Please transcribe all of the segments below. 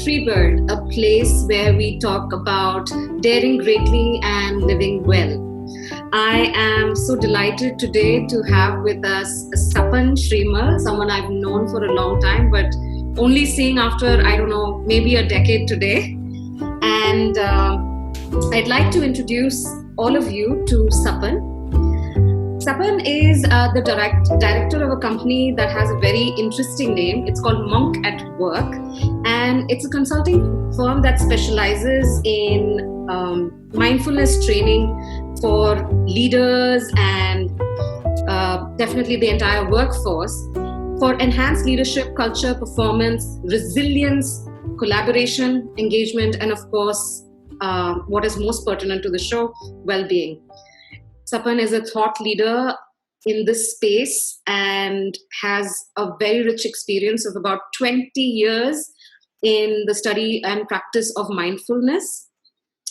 Freebird, a place where we talk about daring greatly and living well. I am so delighted today to have with us Sapan Shrimal, someone I've known for a long time, but only seeing after, I don't know, maybe a decade today. And I'd like to introduce all of you to Sapan. Sapan is the director of a company that has a very interesting name. It's called Monk at Work, and it's a consulting firm that specializes in mindfulness training for leaders and definitely the entire workforce for enhanced leadership, culture, performance, resilience, collaboration, engagement, and of course, what is most pertinent to the show, well-being. Sapan is a thought leader in this space and has a very rich experience of about 20 years in the study and practice of mindfulness.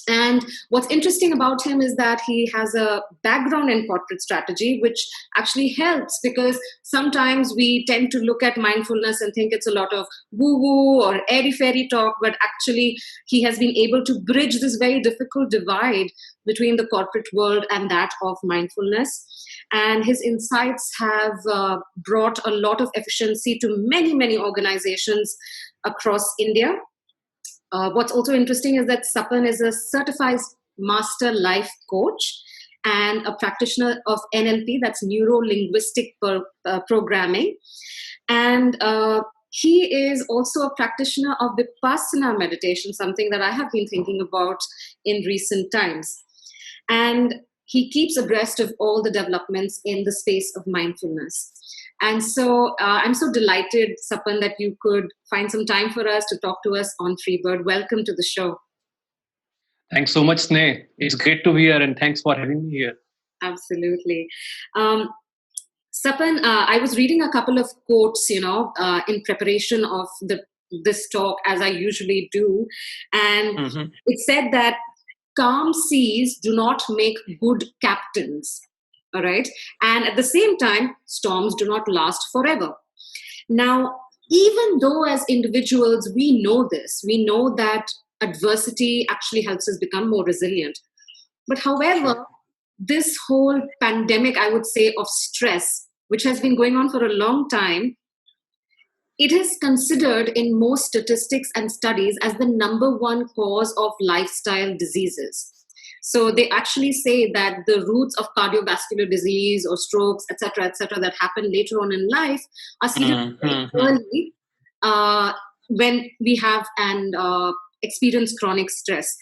And what's interesting about him is that he has a background in corporate strategy, which actually helps because sometimes we tend to look at mindfulness and think it's a lot of woo-woo or airy-fairy talk, but actually he has been able to bridge this very difficult divide between the corporate world and that of mindfulness. And his insights have brought a lot of efficiency to many, many organizations across India. What's also interesting is that Sapan is a certified master life coach and a practitioner of NLP, that's neuro-linguistic programming. And he is also a practitioner of Vipassana meditation, something that I have been thinking about in recent times. And he keeps abreast of all the developments in the space of mindfulness. And so I'm so delighted, Sapan, that you could find some time for us to talk to us on Freebird. Welcome to the show. Thanks so much, Sneh. It's great to be here and thanks for having me here. Absolutely. Sapan, I was reading a couple of quotes, in preparation of this talk, as I usually do. And it said that calm seas do not make good captains. All right. And at the same time, storms do not last forever. Now, even though as individuals, we know this, we know that adversity actually helps us become more resilient. But however, this whole pandemic, I would say, of stress, which has been going on for a long time, it is considered in most statistics and studies as the number one cause of lifestyle diseases. So they actually say that the roots of cardiovascular disease or strokes, etc., that happen later on in life are seen early when we have and experience chronic stress.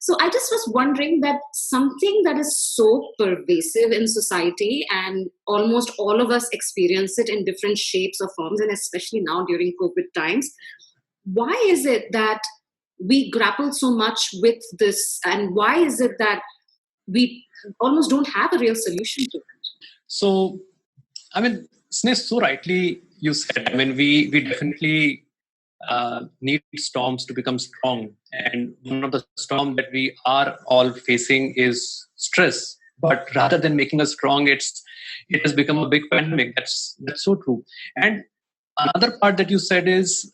So I just was wondering that something that is so pervasive in society and almost all of us experience it in different shapes or forms, and especially now during COVID times, why is it that we grapple so much with this, and why is it that we almost don't have a real solution to it? So, Sneh, so rightly you said, we definitely need storms to become strong. And one of the storms that we are all facing is stress. But rather than making us strong, it has become a big pandemic. That's so true. And another part that you said is,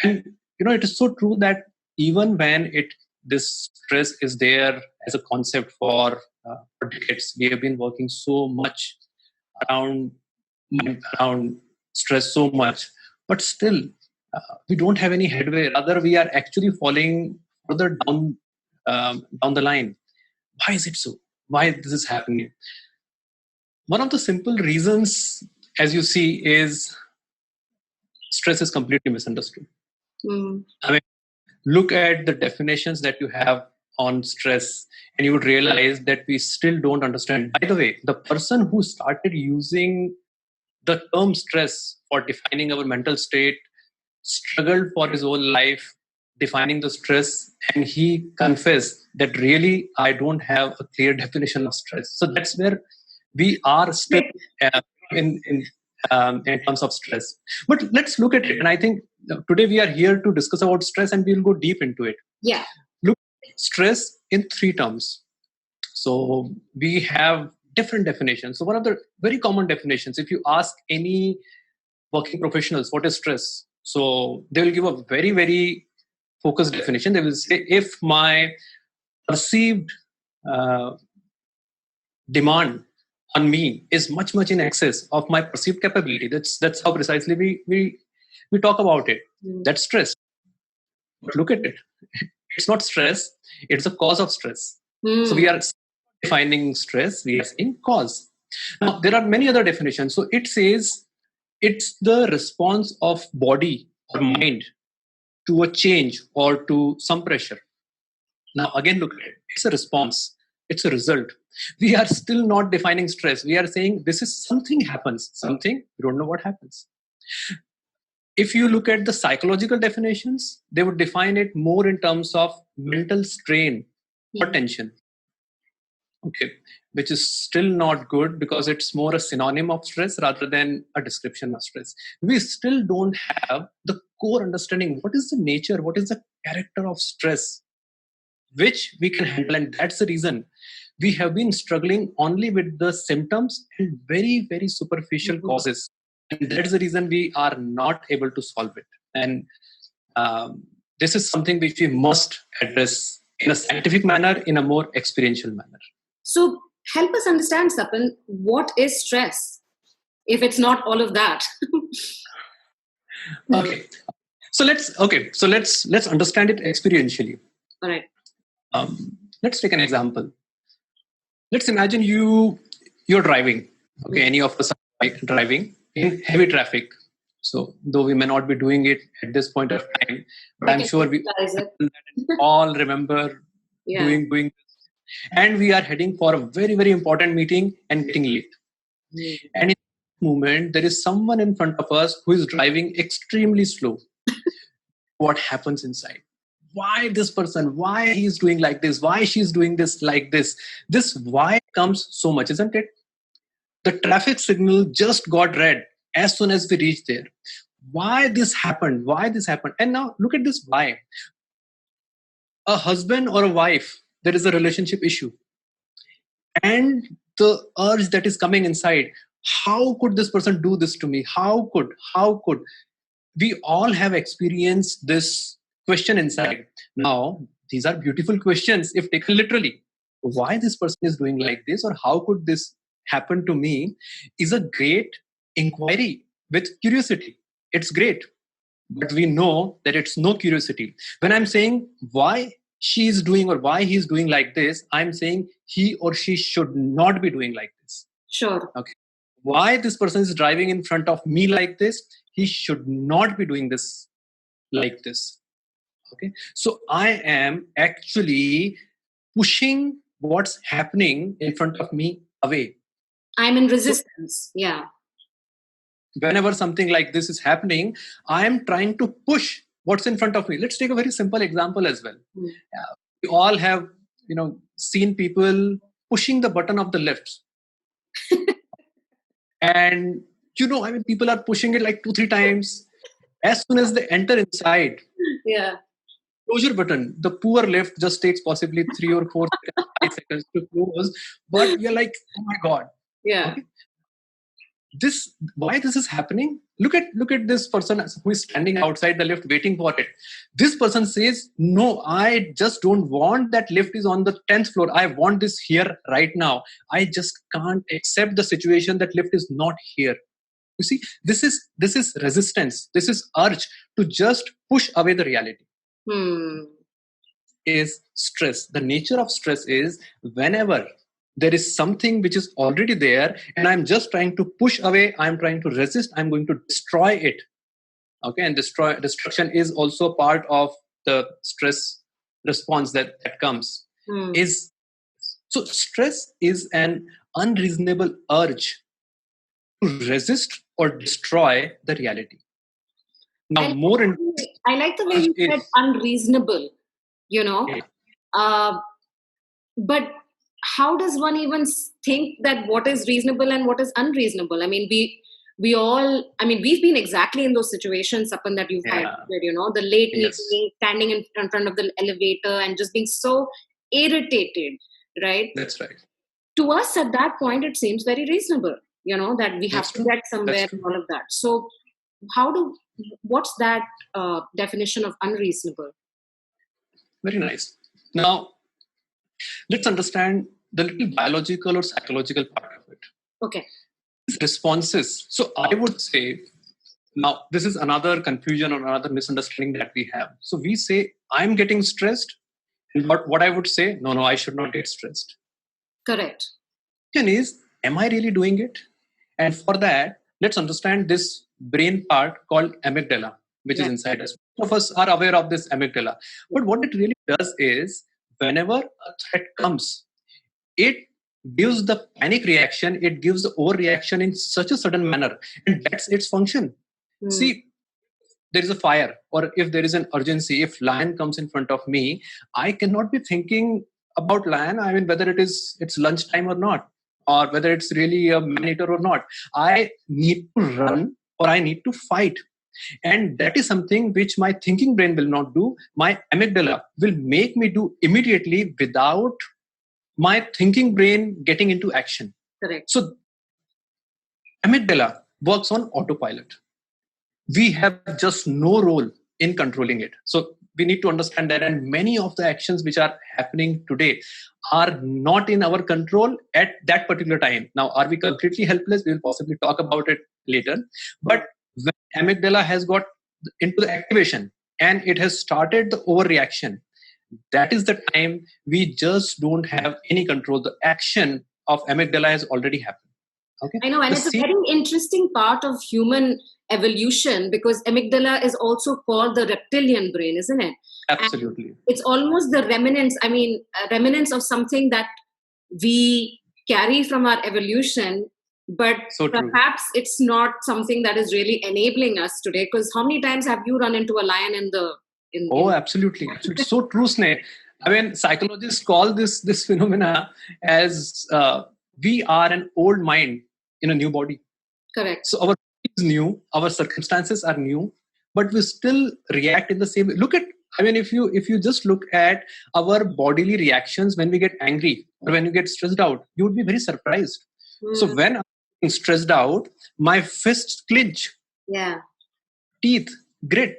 and it is so true that even when this stress is there as a concept for decades, we have been working so much around stress so much, but still we don't have any headway. Rather, we are actually falling further down the line. Why is it so? Why is this happening? One of the simple reasons, as you see, is stress is completely misunderstood. Look at the definitions that you have on stress and you would realize that we still don't understand. By the way, the person who started using the term stress for defining our mental state struggled for his whole life defining the stress, and he confessed that really I don't have a clear definition of stress. So that's where we are still in terms of stress. But let's look at it. And I think today we are here to discuss about stress and we'll go deep into it. Yeah. Look at stress in three terms. So we have different definitions. So one of the very common definitions, if you ask any working professionals what is stress, so they will give a very, very focused definition, they will say if my perceived uh, demand on me is much in excess of my perceived capability, that's how precisely we talk about it. That's stress. But look at it. It's not stress, it's a cause of stress. So we are defining stress, we are saying cause. Now, there are many other definitions. So it says it's the response of body or mind to a change or to some pressure. Now, again, look at it. It's a response, it's a result. We are still not defining stress. We are saying this is something happens, something, we don't know what happens. If you look at the psychological definitions, they would define it more in terms of mental strain or tension. Okay, which is still not good because it's more a synonym of stress rather than a description of stress. We still don't have the core understanding. What is the nature? What is the character of stress, which we can handle? And that's the reason we have been struggling only with the symptoms and very superficial causes. And that's the reason we are not able to solve it. And this is something which we must address in a scientific manner, in a more experiential manner. So help us understand, Sapan, what is stress, if it's not all of that? Okay. So let's understand it experientially. All right. Let's take an example. Let's imagine you're driving. Okay, any of us are driving in heavy traffic. So though we may not be doing it at this point of time, but I'm sure we all remember doing this. And we are heading for a very important meeting and getting late. And in that moment, there is someone in front of us who is driving extremely slow. What happens inside? Why this person? Why he's doing like this? Why she's doing this like this? This why comes so much, isn't it? The traffic signal just got red as soon as we reached there. Why this happened? Why this happened? And now look at this why. A husband or a wife, there is a relationship issue. And the urge that is coming inside, how could this person do this to me? How could? We all have experienced this question inside. Now, these are beautiful questions if taken literally. Why this person is doing like this, or how could this happen to me, is a great inquiry with curiosity. It's great. But we know that it's no curiosity. When I'm saying why she is doing or why he's doing like this, I'm saying he or she should not be doing like this. Sure. Okay. Why this person is driving in front of me like this, he should not be doing this like this. Okay. So I am actually pushing what's happening in front of me away. I'm in resistance. Yeah. Whenever something like this is happening, I am trying to push what's in front of me. Let's take a very simple example as well. We all have, seen people pushing the button of the lift. And, people are pushing it like 2-3 times. As soon as they enter inside, closure button, the poor lift just takes possibly 3 or 4 seconds, 5 seconds to close. But you're like, oh my God. Yeah. Okay. Why this is happening? Look at this person who is standing outside the lift waiting for it. This person says, no, I just don't want that lift is on the 10th floor. I want this here right now. I just can't accept the situation that lift is not here. You see, this is resistance. This is urge to just push away the reality. Is stress. The nature of stress is whenever there is something which is already there and I'm just trying to push away, I'm trying to resist, I'm going to destroy it. Okay, and destruction is also part of the stress response that comes. So stress is an unreasonable urge to resist or destroy the reality. Now, I like the way you said unreasonable, but how does one even think that what is reasonable and what is unreasonable? I mean, we've been exactly in those situations, Sapan, that you've had, the late meeting, standing in front of the elevator and just being so irritated, right? That's right. To us at that point, it seems very reasonable, that we have to get somewhere and all of that. So what's that definition of unreasonable? Very nice. Now, let's understand the little biological or psychological part of it. Okay. These responses. So I would say, now this is another confusion or another misunderstanding that we have. So we say, I'm getting stressed. And what I would say, no, I should not get stressed. Correct. Question is, am I really doing it? And for that, let's understand this brain part called amygdala, which is inside us. Most of us are aware of this amygdala. But what it really does is, whenever a threat comes, it gives the panic reaction, it gives the overreaction in such a sudden manner. And that's its function. See, there is a fire, or if there is an urgency, if lion comes in front of me, I cannot be thinking about lion. I mean, whether it's lunchtime or not, or whether it's really a man-eater or not. I need to run or I need to fight. And that is something which my thinking brain will not do. My amygdala will make me do immediately without my thinking brain getting into action. Correct. So amygdala works on autopilot. We have just no role in controlling it. So we need to understand that. And many of the actions which are happening today are not in our control at that particular time. Now, are we completely helpless? We will possibly talk about it later. But when amygdala has got into the activation and it has started the overreaction, that is the time we just don't have any control. The action of amygdala has already happened. Okay. I know, and it's a very interesting part of human evolution, because amygdala is also called the reptilian brain, isn't it? Absolutely. And it's almost the remnants of something that we carry from our evolution, but perhaps it's not something that is really enabling us today. Because how many times have you run into a lion absolutely. So true, Sneh. I mean, psychologists call this phenomena as we are an old mind in a new body. Correct. So our body is new, our circumstances are new, but we still react in the same way. Look at, I mean, if you just look at our bodily reactions when we get angry or when you get stressed out, you would be very surprised. So when I'm stressed out, my fists clench. Yeah. Teeth grit.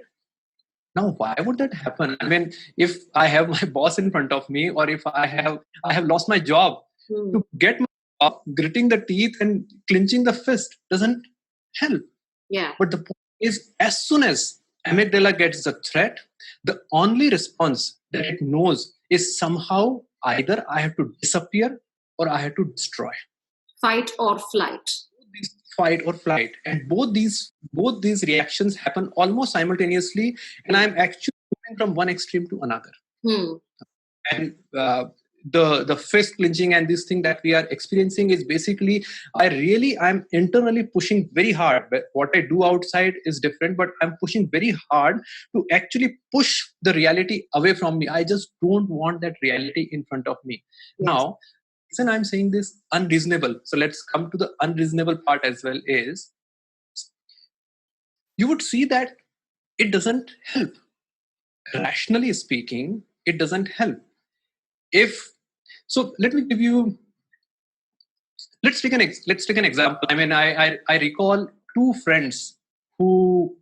Now, why would that happen? I mean, if I have my boss in front of me, or if I have lost my job, to get my job, gritting the teeth and clenching the fist doesn't help. Yeah. But the point is, as soon as amygdala gets the threat, the only response that it knows is somehow either I have to disappear or I have to destroy. Fight or flight. Fight or flight, and both these reactions happen almost simultaneously, and I'm actually moving from one extreme to another. And the fist clenching and this thing that we are experiencing is basically, I'm internally pushing very hard. But what I do outside is different, but I'm pushing very hard to actually push the reality away from me. I just don't want that reality in front of me. Yes. Now, reason I'm saying this unreasonable, so let's come to the unreasonable part as well, is you would see that it doesn't help. Rationally speaking, it doesn't help. Let me give you, let's take an example. I mean, I recall two friends who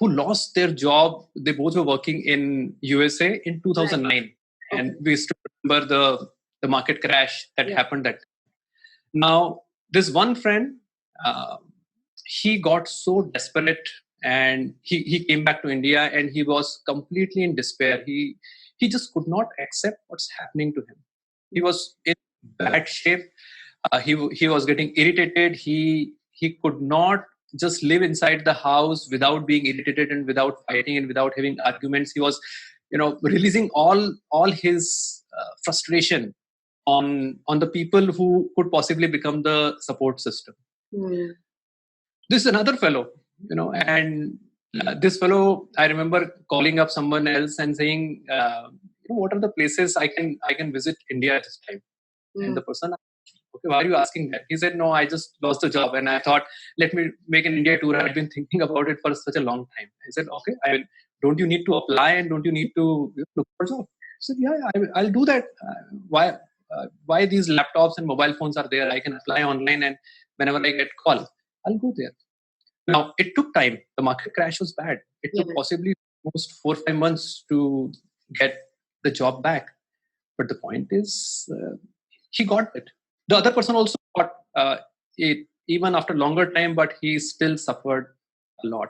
lost their job. They both were working in USA in 2009. Right. And we still remember the market crash that happened that time. Now, this one friend, he got so desperate, and he came back to India, and he was completely in despair. He just could not accept what's happening to him. He was in bad shape. He was getting irritated. He could not just live inside the house without being irritated and without fighting and without having arguments. He was, releasing all his frustration on the people who could possibly become the support system. This is another fellow, and this fellow, I remember calling up someone else and saying, what are the places I can visit India at this time? And the person, okay, why are you asking that? He said, no, I just lost the job, and I thought, let me make an India tour. I've been thinking about it for such a long time. I said, okay, don't you need to apply, and don't you need to look for a job? I said, yeah, I'll do that. Why these laptops and mobile phones are there? I can apply online, and whenever I get call, I'll go there. Now, it took time. The market crash was bad. It took possibly almost 4-5 months to get the job back. But the point is, he got it. The other person also got it even after longer time, but he still suffered a lot.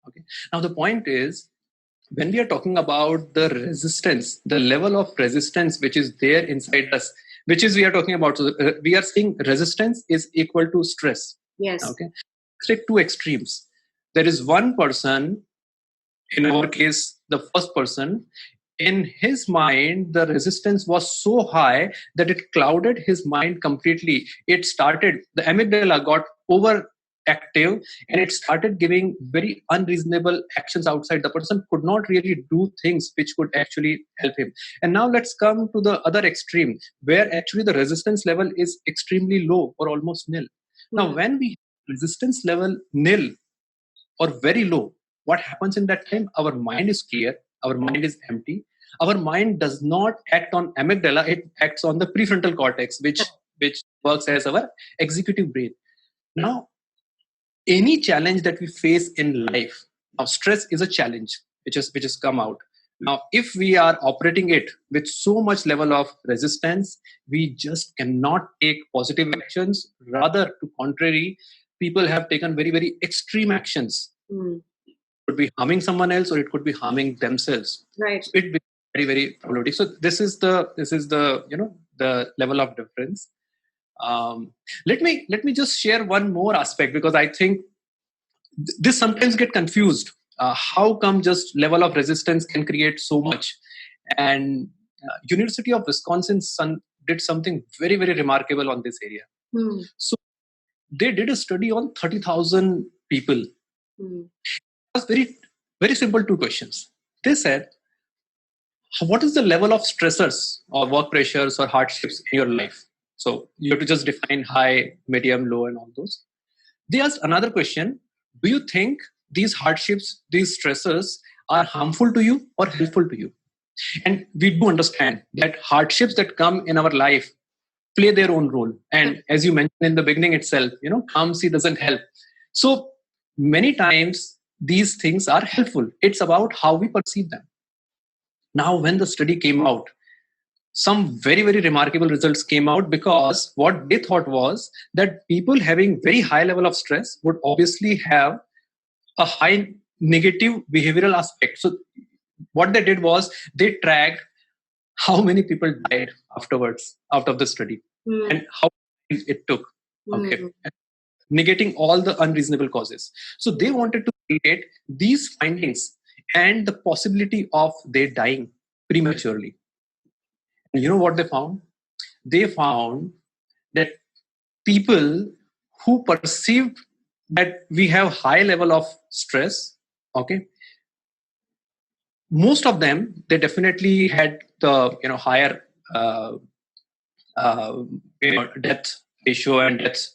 Okay. Now the point is, when we are talking about the resistance, the level of resistance which is there inside us, which is we are talking about. So we are saying resistance is equal to stress. Yes. Okay. Take two extremes. There is one person, in our case, the first person, in his mind, the resistance was so high that it clouded his mind completely. It started, the amygdala got overactive and it started giving very unreasonable actions outside. The person could not really do things which could actually help him. And now let's come to the other extreme, where actually the resistance level is extremely low or almost nil. Now, when we resistance level nil or very low, what happens in that time? Our mind is clear, our mind is empty. Our mind does not act on amygdala, it acts on the prefrontal cortex, which works as our executive brain. Now, any challenge that we face in life, now stress is a challenge which has come out. Now, if we are operating it with so much level of resistance, we just cannot take positive actions. Rather, to contrary, people have taken very, very extreme actions. It could be harming someone else or it could be harming themselves. Right. So it becomes very, very problematic. So this is the the level of difference. Let me just share one more aspect, because I think this sometimes get confused. How come just level of resistance can create so much? And University of Wisconsin did something very, very remarkable on this area. So they did a study on 30,000 people. It was very, very simple two questions. They said, what is the level of stressors or work pressures or hardships in your life? So you have to just define high, medium, low, and all those. They asked another question. Do you think these hardships, these stressors are harmful to you or helpful to you? And we do understand that hardships that come in our life play their own role. And as you mentioned in the beginning itself, calm sea doesn't help. So many times these things are helpful. It's about how we perceive them. Now, when the study came out, some very, very remarkable results came out, because what they thought was that people having very high level of stress would obviously have a high negative behavioral aspect. So what they did was they tracked how many people died afterwards out of the study and how long it took. Okay. Negating all the unreasonable causes. So they wanted to create these findings and the possibility of they dying prematurely. And you know what they found? They found that people who perceived that we have high level of stress, okay, most of them, they definitely had the higher death ratio and death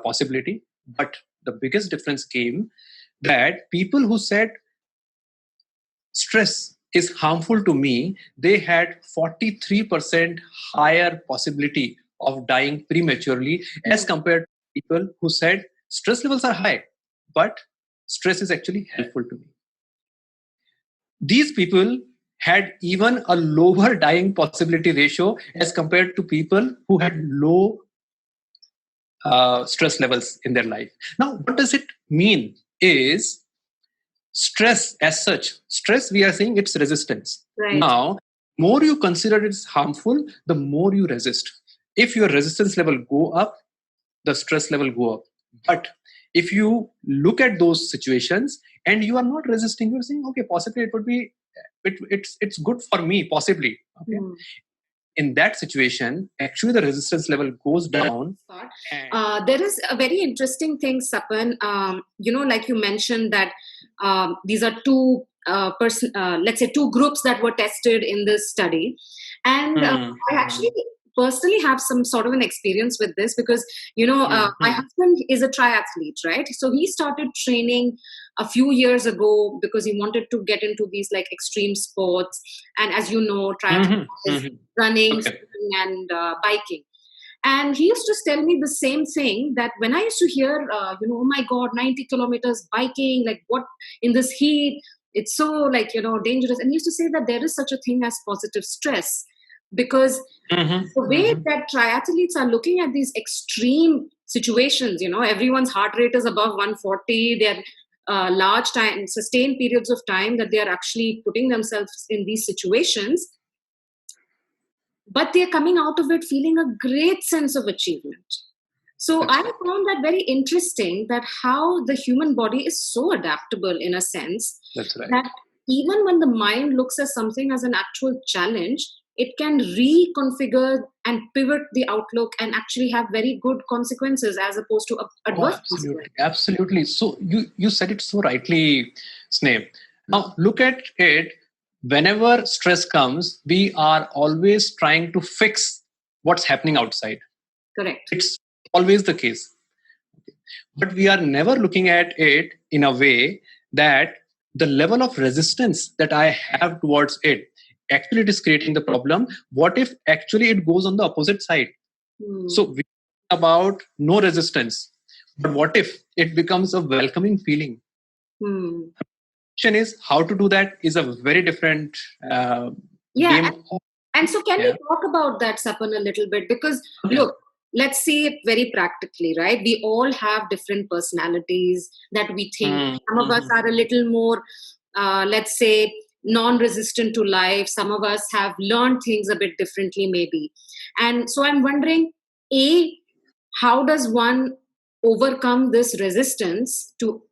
possibility. But the biggest difference came that people who said stress is harmful to me, they had 43% higher possibility of dying prematurely as compared to people who said stress levels are high, but stress is actually helpful to me. These people had even a lower dying possibility ratio as compared to people who had low stress levels in their life. Now, what does it mean is stress as such. Stress, we are saying it's resistance. Right. Now, more you consider it harmful, the more you resist. If your resistance level go up, the stress level go up. But if you look at those situations and you are not resisting, you're saying, okay, possibly it would be, it's good for me, possibly. Okay. In that situation, actually the resistance level goes down. There is a very interesting thing, Sapan. Like you mentioned that these are let's say two groups that were tested in this study. And I actually personally have some sort of an experience with this, because my husband is a triathlete, right? So he started training a few years ago because he wanted to get into these like extreme sports. And as you know, triathlon is running, swimming, and biking. And he used to tell me the same thing, that when I used to hear, oh my God, 90 kilometers biking, like what in this heat, it's so like, dangerous. And he used to say that there is such a thing as positive stress, because the way that triathletes are looking at these extreme situations, everyone's heart rate is above 140, they're large time, sustained periods of time that they are actually putting themselves in these situations, but they're coming out of it feeling a great sense of achievement. So That's I right. found that very interesting, that how the human body is so adaptable in a sense That's right. that even when the mind looks at something as an actual challenge, it can reconfigure and pivot the outlook and actually have very good consequences as opposed to Oh, adverse absolutely, consequences. absolutely. So you said it so rightly, Sneh. Now look at it. Whenever stress comes, we are always trying to fix what's happening outside. Correct. It's always the case, but we are never looking at it in a way that the level of resistance that I have towards it, actually it is creating the problem. What if actually it goes on the opposite side? So we talk about no resistance, but what if it becomes a welcoming feeling? Hmm. Question is how to do that is a very different uh, Yeah. game. And so, can we Yeah. talk about that, Sapan, a little bit? Because, Okay. look, let's see it very practically, right? We all have different personalities that we think. Some of us are a little more, let's say, non resistant to life. Some of us have learned things a bit differently, maybe. And so, I'm wondering, A, how does one overcome this resistance to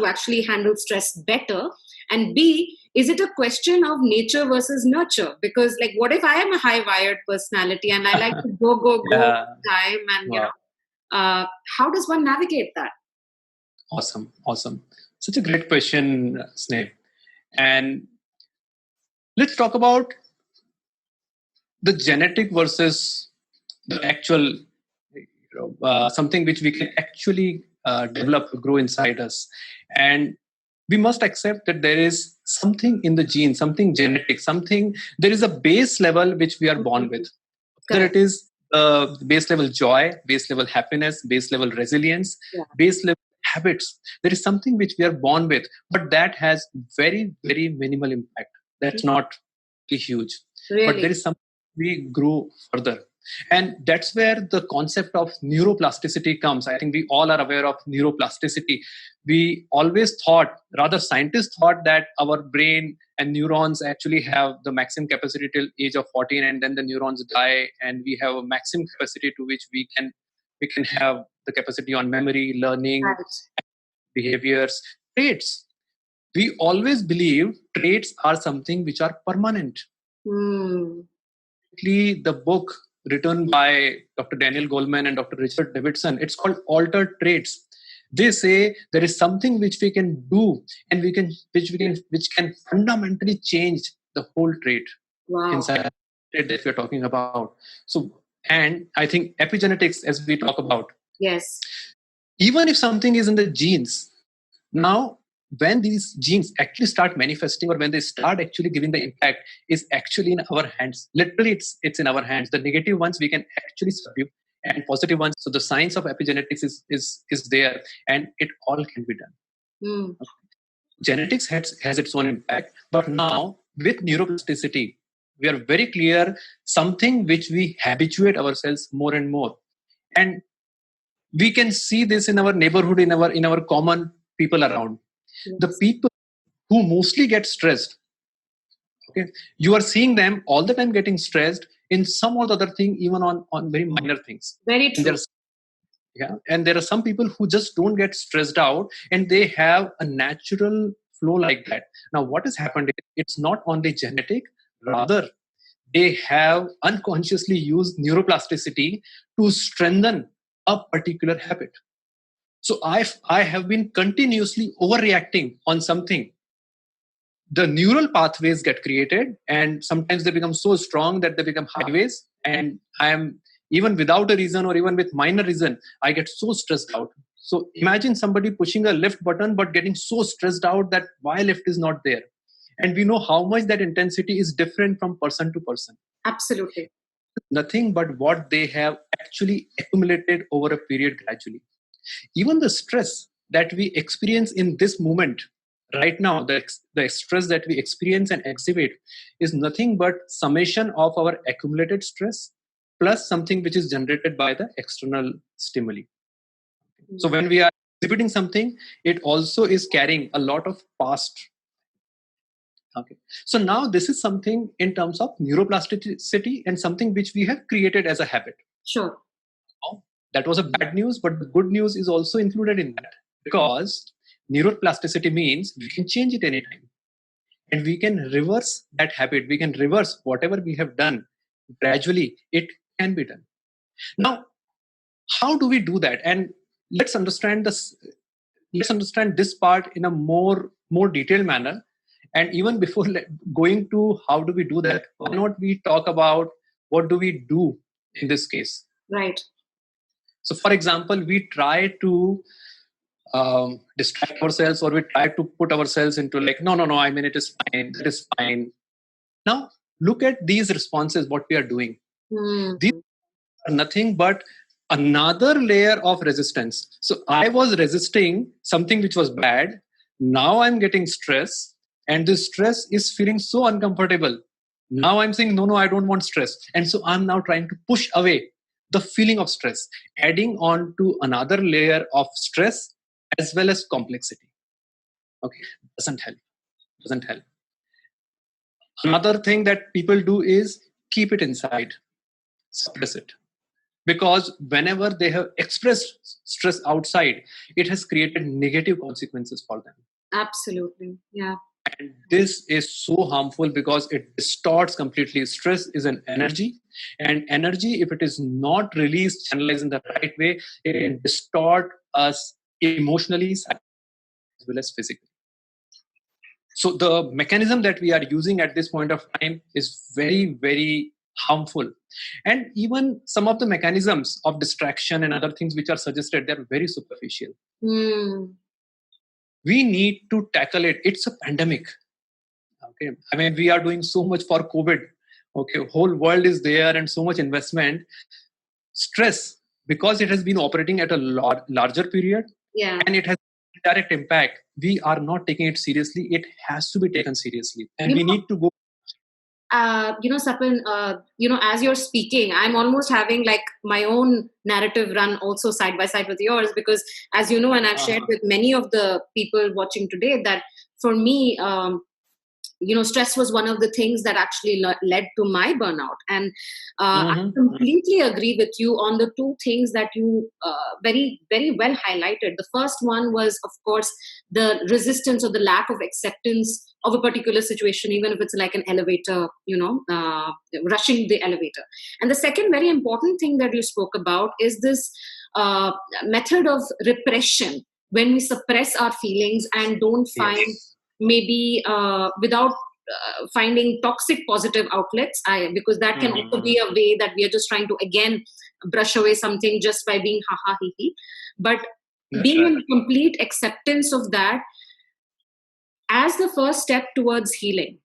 actually handle stress better? And B, is it a question of nature versus nurture? Because, like, what if I am a high wired personality and I like to go all Yeah. the time, and Wow. how does one navigate that? Awesome. Such a great question, Sneh. And let's talk about the genetic versus the actual, something which we can actually develop, grow inside us. And we must accept that there is something in the gene, something genetic, something, there is a base level which we are born with. Whether Correct. it is base level joy, base level happiness, base level resilience, Yeah. base level habits, there is something which we are born with, but that has very, very minimal impact. That's not huge, but there Really? is something we grow further. And that's where the concept of neuroplasticity comes. I think we all are aware of neuroplasticity. We always thought, rather scientists thought, that our brain and neurons actually have the maximum capacity till age of 14, and then the neurons die, and we have a maximum capacity to which we can have the capacity on memory, learning, Right. behaviors, traits. We always believe traits are something which are permanent. Hmm. The book written by Dr. Daniel Goleman and Dr. Richard Davidson, it's called Altered Traits. They say there is something which we can do, and which can fundamentally change the whole trait Wow. inside the trait that we're talking about. So, and I think epigenetics, as we talk about, Yes. even if something is in the genes, now when these genes actually start manifesting, or when they start actually giving the impact, is actually in our hands. Literally, it's in our hands. The negative ones we can actually subdue, and positive ones. So the science of epigenetics is there, and it all can be done. Hmm. Genetics has its own impact, but now with neuroplasticity, we are very clear, something which we habituate ourselves more and more. And we can see this in our neighborhood, in our common people around. The Yes. people who mostly get stressed, okay, you are seeing them all the time getting stressed in some or the other thing, even on very minor things. Very And true. there are some people who just don't get stressed out, and they have a natural flow like that. Now what has happened is, it's not only genetic, rather they have unconsciously used neuroplasticity to strengthen a particular habit. So I have been continuously overreacting on something. The neural pathways get created, and sometimes they become so strong that they become highways. And I am, even without a reason, or even with minor reason, I get so stressed out. So imagine somebody pushing a lift button but getting so stressed out that why lift is not there. And we know how much that intensity is different from person to person. Absolutely. Nothing but what they have actually accumulated over a period gradually. Even the stress that we experience in this moment, Right now, the stress that we experience and exhibit is nothing but summation of our accumulated stress plus something which is generated by the external stimuli. So when we are exhibiting something, it also is carrying a lot of past. Okay. So now this is something in terms of neuroplasticity and something which we have created as a habit. Sure. Now, that was a bad news, but the good news is also included in that, because neuroplasticity means we can change it anytime and we can reverse that habit. We can reverse whatever we have done. Gradually, it can be done. Now, how do we do that? And let's understand this. Let's understand this part in a more detailed manner. And even before going to how do we do that, why not we talk about what do we do in this case? Right. So, for example, we try to distract ourselves, or we try to put ourselves into like, no, I mean, it is fine, that is fine. Now, look at these responses, what we are doing. These are nothing but another layer of resistance. So I was resisting something which was bad. Now I'm getting stress, and this stress is feeling so uncomfortable. Now I'm saying, no, I don't want stress. And so I'm now trying to push away the feeling of stress, adding on to another layer of stress as well as complexity. Okay, doesn't help. Another thing that people do is keep it inside, suppress it. Because whenever they have expressed stress outside, it has created negative consequences for them. Absolutely. Yeah. And this is so harmful because it distorts completely. Stress is an energy, and energy, if it is not released, channelized in the right way, it can distort us emotionally, as well as physically. So the mechanism that we are using at this point of time is very, very harmful. And even some of the mechanisms of distraction and other things which are suggested, they're very superficial. We need to tackle it. It's a pandemic. Okay, I mean, we are doing so much for COVID. Okay, whole world is there and so much investment. Stress, because it has been operating at a larger period, and it has direct impact. We are not taking it seriously. It has to be taken seriously, and we need to go. Sapan, as you're speaking, I'm almost having like my own narrative run also side by side with yours, because as you know, and I've shared with many of the people watching today, that for me, stress was one of the things that actually led to my burnout. And I completely agree with you on the two things that you very, very well highlighted. The first one was, of course, the resistance or the lack of acceptance of a particular situation, even if it's like an elevator, rushing the elevator. And the second very important thing that you spoke about is this method of repression, when we suppress our feelings and don't find maybe without finding toxic positive outlets, because that can also be a way that we are just trying to again brush away something just by being ha ha he he, but being in complete acceptance of that as the first step towards healing.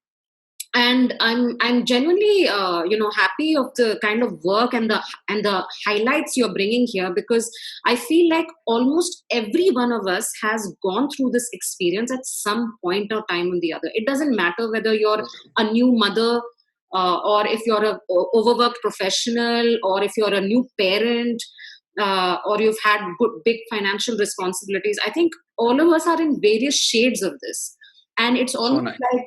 And I'm genuinely happy of the kind of work and the highlights you're bringing here, because I feel like almost every one of us has gone through this experience at some point or time or the other. It doesn't matter whether you're a new mother, or if you're a overworked professional, or if you're a new parent, or you've had big financial responsibilities. I think all of us are in various shades of this. And it's almost like,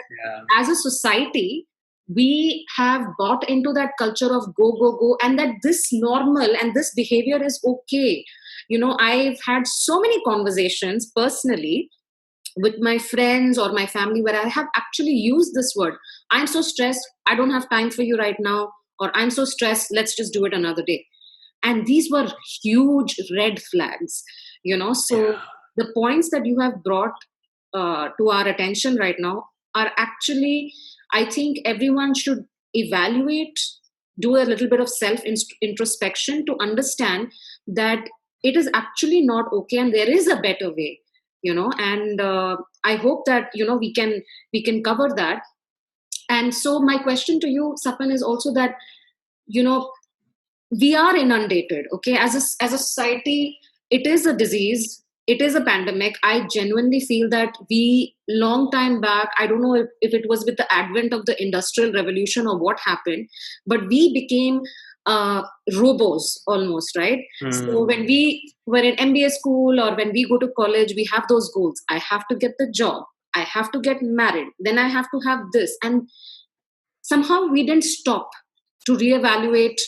as a society, we have bought into that culture of go, and that this normal and this behavior is okay. I've had so many conversations personally with my friends or my family where I have actually used this word. I'm so stressed, I don't have time for you right now. Or I'm so stressed, let's just do it another day. And these were huge red flags, So the points that you have brought to our attention right now are actually, I think everyone should evaluate, do a little bit of self introspection to understand that it is actually not okay and there is a better way, and I hope that we can cover that. And so my question to you, Sapan, is also that we are inundated, okay, as a society. It is a disease. it is a pandemic. I genuinely feel that we, long time back, I don't know if it was with the advent of the industrial revolution or what happened, but we became uh, robos almost, right? So when we were in MBA school or when we go to college, we have those goals. I have to get the job. I have to get married. Then I have to have this. And somehow we didn't stop to reevaluate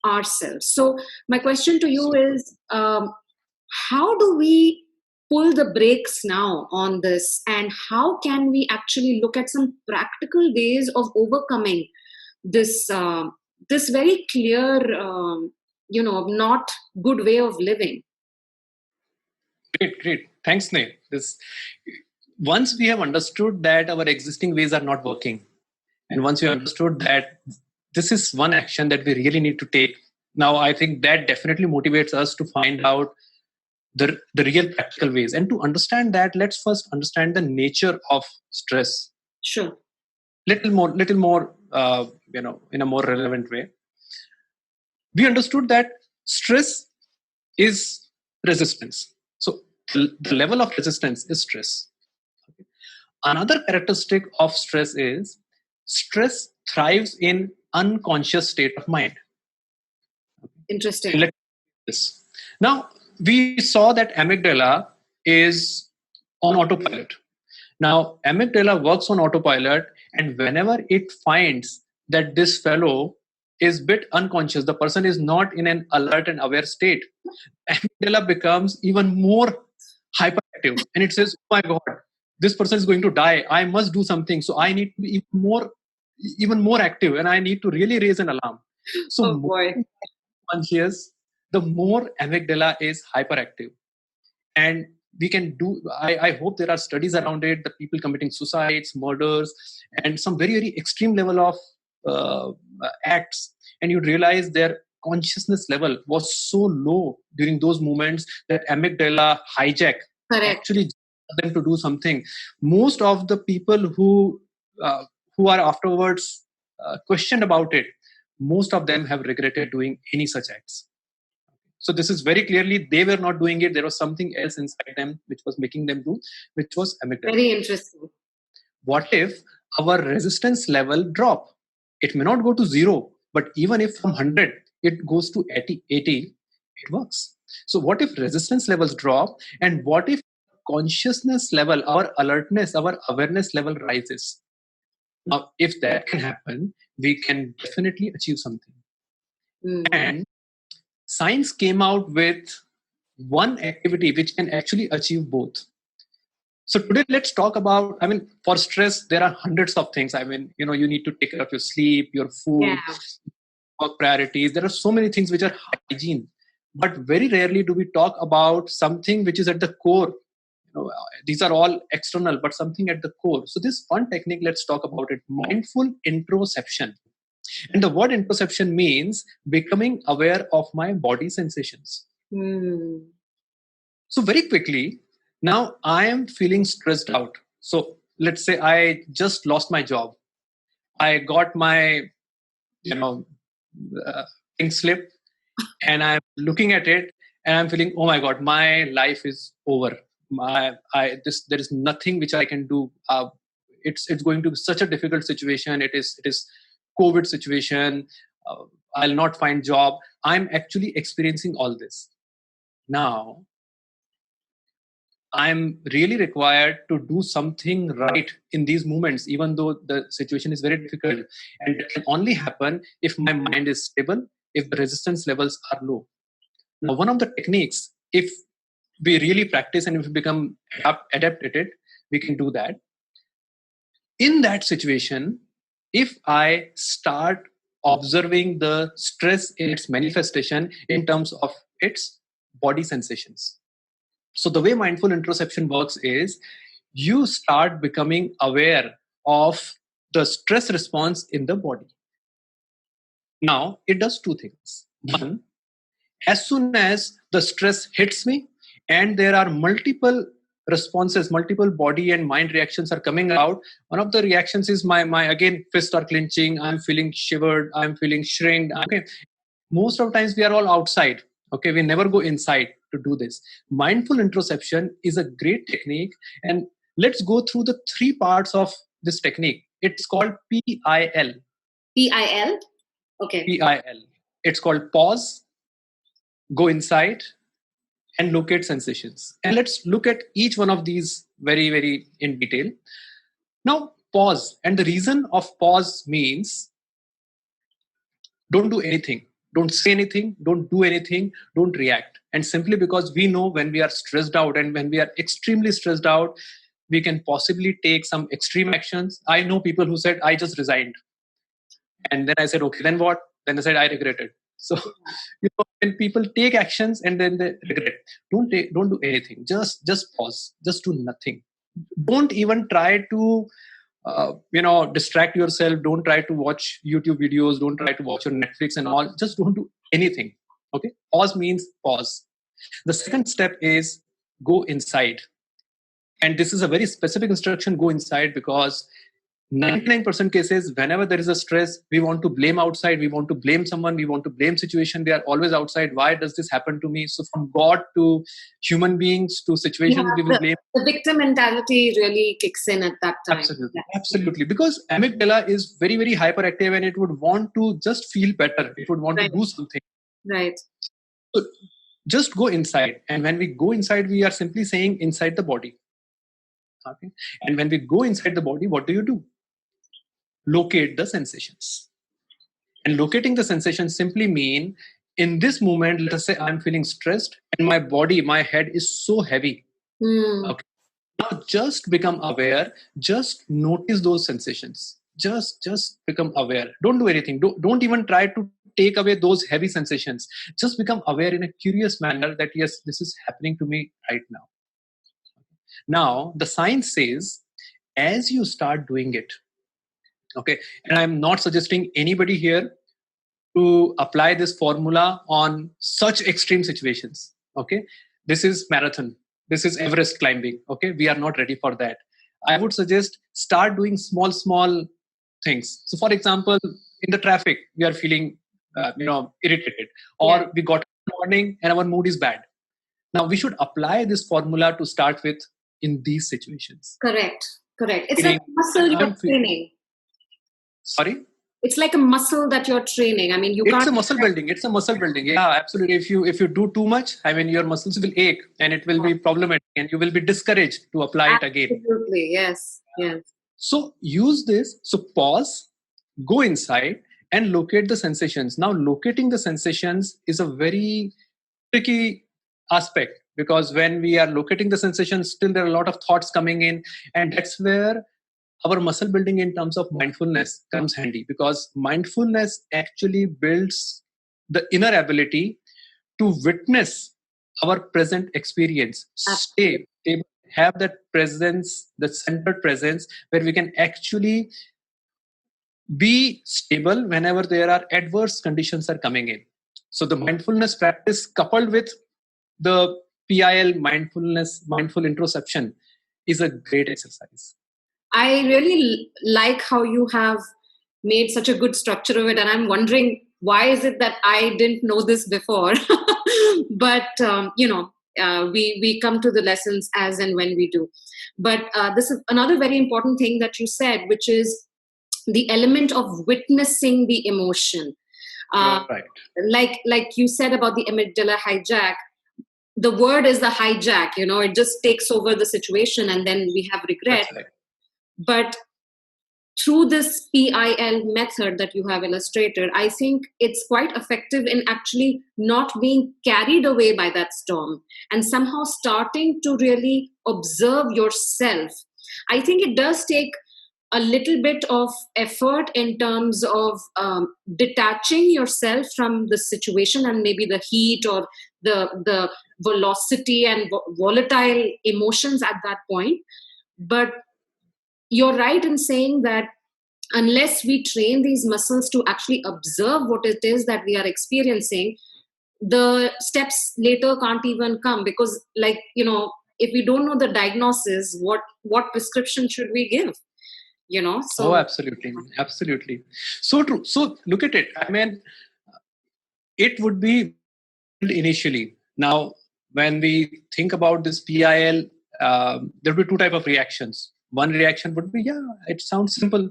ourselves. So my question to you is, how do we pull the brakes now on this, and how can we actually look at some practical ways of overcoming this this very clear not good way of living? Great. Thanks, Nate. Once we have understood that our existing ways are not working, and once we understood that this is one action that we really need to take, now I think that definitely motivates us to find out the real practical ways. And to understand that, let's first understand the nature of stress. Sure. Little more, in a more relevant way. We understood that stress is resistance. So the level of resistance is stress. Okay. Another characteristic of stress thrives in unconscious state of mind. Interesting. Let's this. Now, we saw that amygdala is on autopilot. Now, amygdala works on autopilot, and whenever it finds that this fellow is bit unconscious, the person is not in an alert and aware state, amygdala becomes even more hyperactive, and it says, "Oh my God, this person is going to die. I must do something. So I need to be even more active, and I need to really raise an alarm." So, Oh boy. conscious, the more amygdala is hyperactive. And we can do, I hope there are studies around it, the people committing suicides, murders, and some very, very extreme level of acts. And you realize their consciousness level was so low during those moments that amygdala hijack actually them to do something. Most of the people who are afterwards questioned about it, most of them have regretted doing any such acts. So this is very clearly they were not doing it. There was something else inside them which was making them do, which was amygdala. Very interesting. What if our resistance level drop? It may not go to 0, but even if from 100 it goes to 80, it works. So what if resistance levels drop, and what if consciousness level, our alertness, our awareness level rises? Now, if that can happen, we can definitely achieve something. And science came out with one activity which can actually achieve both. So today, let's talk about, for stress, there are hundreds of things. You need to take care of your sleep, your food, work priorities. There are so many things which are hygiene. But very rarely do we talk about something which is at the core. These are all external, but something at the core. So this one technique, let's talk about it. Mindful introception. And the word introception means becoming aware of my body sensations. So very quickly, now I am feeling stressed out. So let's say I just lost my job. I got my, pink slip, and I'm looking at it, and I'm feeling, oh my God, my life is over. There is nothing which I can do. It's going to be such a difficult situation. It is COVID situation. I'll not find job. I'm actually experiencing all this. Now, I'm really required to do something right in these moments, even though the situation is very difficult. And it can only happen if my mind is stable, if the resistance levels are low. Now, one of the techniques, if we really practice and if we become adept at it, we can do that. In that situation, if I start observing the stress in its manifestation in terms of its body sensations. So the way mindful introception works is you start becoming aware of the stress response in the body. Now, it does two things. One, as soon as the stress hits me and there are multiple responses, multiple body and mind reactions are coming out, one of the reactions is my again, fists are clenching, I'm feeling shivered, I'm feeling shrinked. Okay. Most of the times we are all outside. Okay, we never go inside to do this. Mindful introspection is a great technique, and let's go through the three parts of this technique. It's called PIL. PIL? Okay. PIL. It's called pause, go inside, and locate sensations. And let's look at each one of these very, very in detail. Now, pause. And the reason of pause means don't do anything. Don't say anything. Don't do anything. Don't react. And simply because we know when we are stressed out and when we are extremely stressed out, we can possibly take some extreme actions. I know people who said, I just resigned. And then I said, okay, then what? Then I said, I regret it. So, when people take actions and then they regret, don't do anything. Just pause. Just do nothing. Don't even try to distract yourself. Don't try to watch YouTube videos. Don't try to watch your Netflix and all. Just don't do anything. Okay. Pause means pause. The second step is go inside. And this is a very specific instruction, go inside, because 99% cases, whenever there is a stress, we want to blame outside, we want to blame someone, we want to blame situation. They are always outside. Why does this happen to me? So from God to human beings to situations, we will blame. The victim mentality really kicks in at that time. Absolutely. Because amygdala is very, very hyperactive, and it would want to just feel better. It would want to do something. Right. So just go inside. And when we go inside, we are simply saying inside the body. Okay. And when we go inside the body, what do? Locate the sensations. And locating the sensations simply mean in this moment, let us say I'm feeling stressed and my body, my head is so heavy. Okay. Now just become aware. Just notice those sensations. Just become aware. Don't do anything. Don't even try to take away those heavy sensations. Just become aware in a curious manner that yes, this is happening to me right now. Now, the science says, as you start doing it, okay, and I'm not suggesting anybody here to apply this formula on such extreme situations. Okay, this is marathon. This is Everest climbing. Okay, we are not ready for that. I would suggest start doing small things. So, for example, in the traffic, we are feeling, irritated, or we got up in the morning and our mood is bad. Now, we should apply this formula to start with in these situations. Correct. It's like a muscle you're training. Sorry? It's like a muscle that you're training. I mean, It's a muscle building. Yeah, absolutely. If you do too much, I mean, your muscles will ache and it will be problematic and you will be discouraged to apply it again. Absolutely. Yes. So use this. So pause, go inside and locate the sensations. Now, locating the sensations is a very tricky aspect, because when we are locating the sensations, still there are a lot of thoughts coming in, and that's where our muscle building in terms of mindfulness comes handy, because mindfulness actually builds the inner ability to witness our present experience, stay, have that presence, the centered presence, where we can actually be stable whenever there are adverse conditions are coming in. So the mindfulness practice coupled with the PIL, mindful introspection, is a great exercise. I really like how you have made such a good structure of it, and I'm wondering why is it that I didn't know this before. But we come to the lessons as and when we do. But this is another very important thing that you said, which is the element of witnessing the emotion. Right. Like you said about the amygdala hijack. The word is the hijack. It just takes over the situation, and then we have regret. Right. But through this PIL method that you have illustrated, I think it's quite effective in actually not being carried away by that storm and somehow starting to really observe yourself. I think it does take a little bit of effort in terms of detaching yourself from the situation and maybe the heat or the velocity and volatile emotions at that point. But you're right in saying that unless we train these muscles to actually observe what it is that we are experiencing, the steps later can't even come, because if we don't know the diagnosis, what prescription should we give? So absolutely so true. So look at it. I mean, it would be initially. Now, when we think about this PIL, there will be two type of reactions. One reaction would be, yeah, it sounds simple.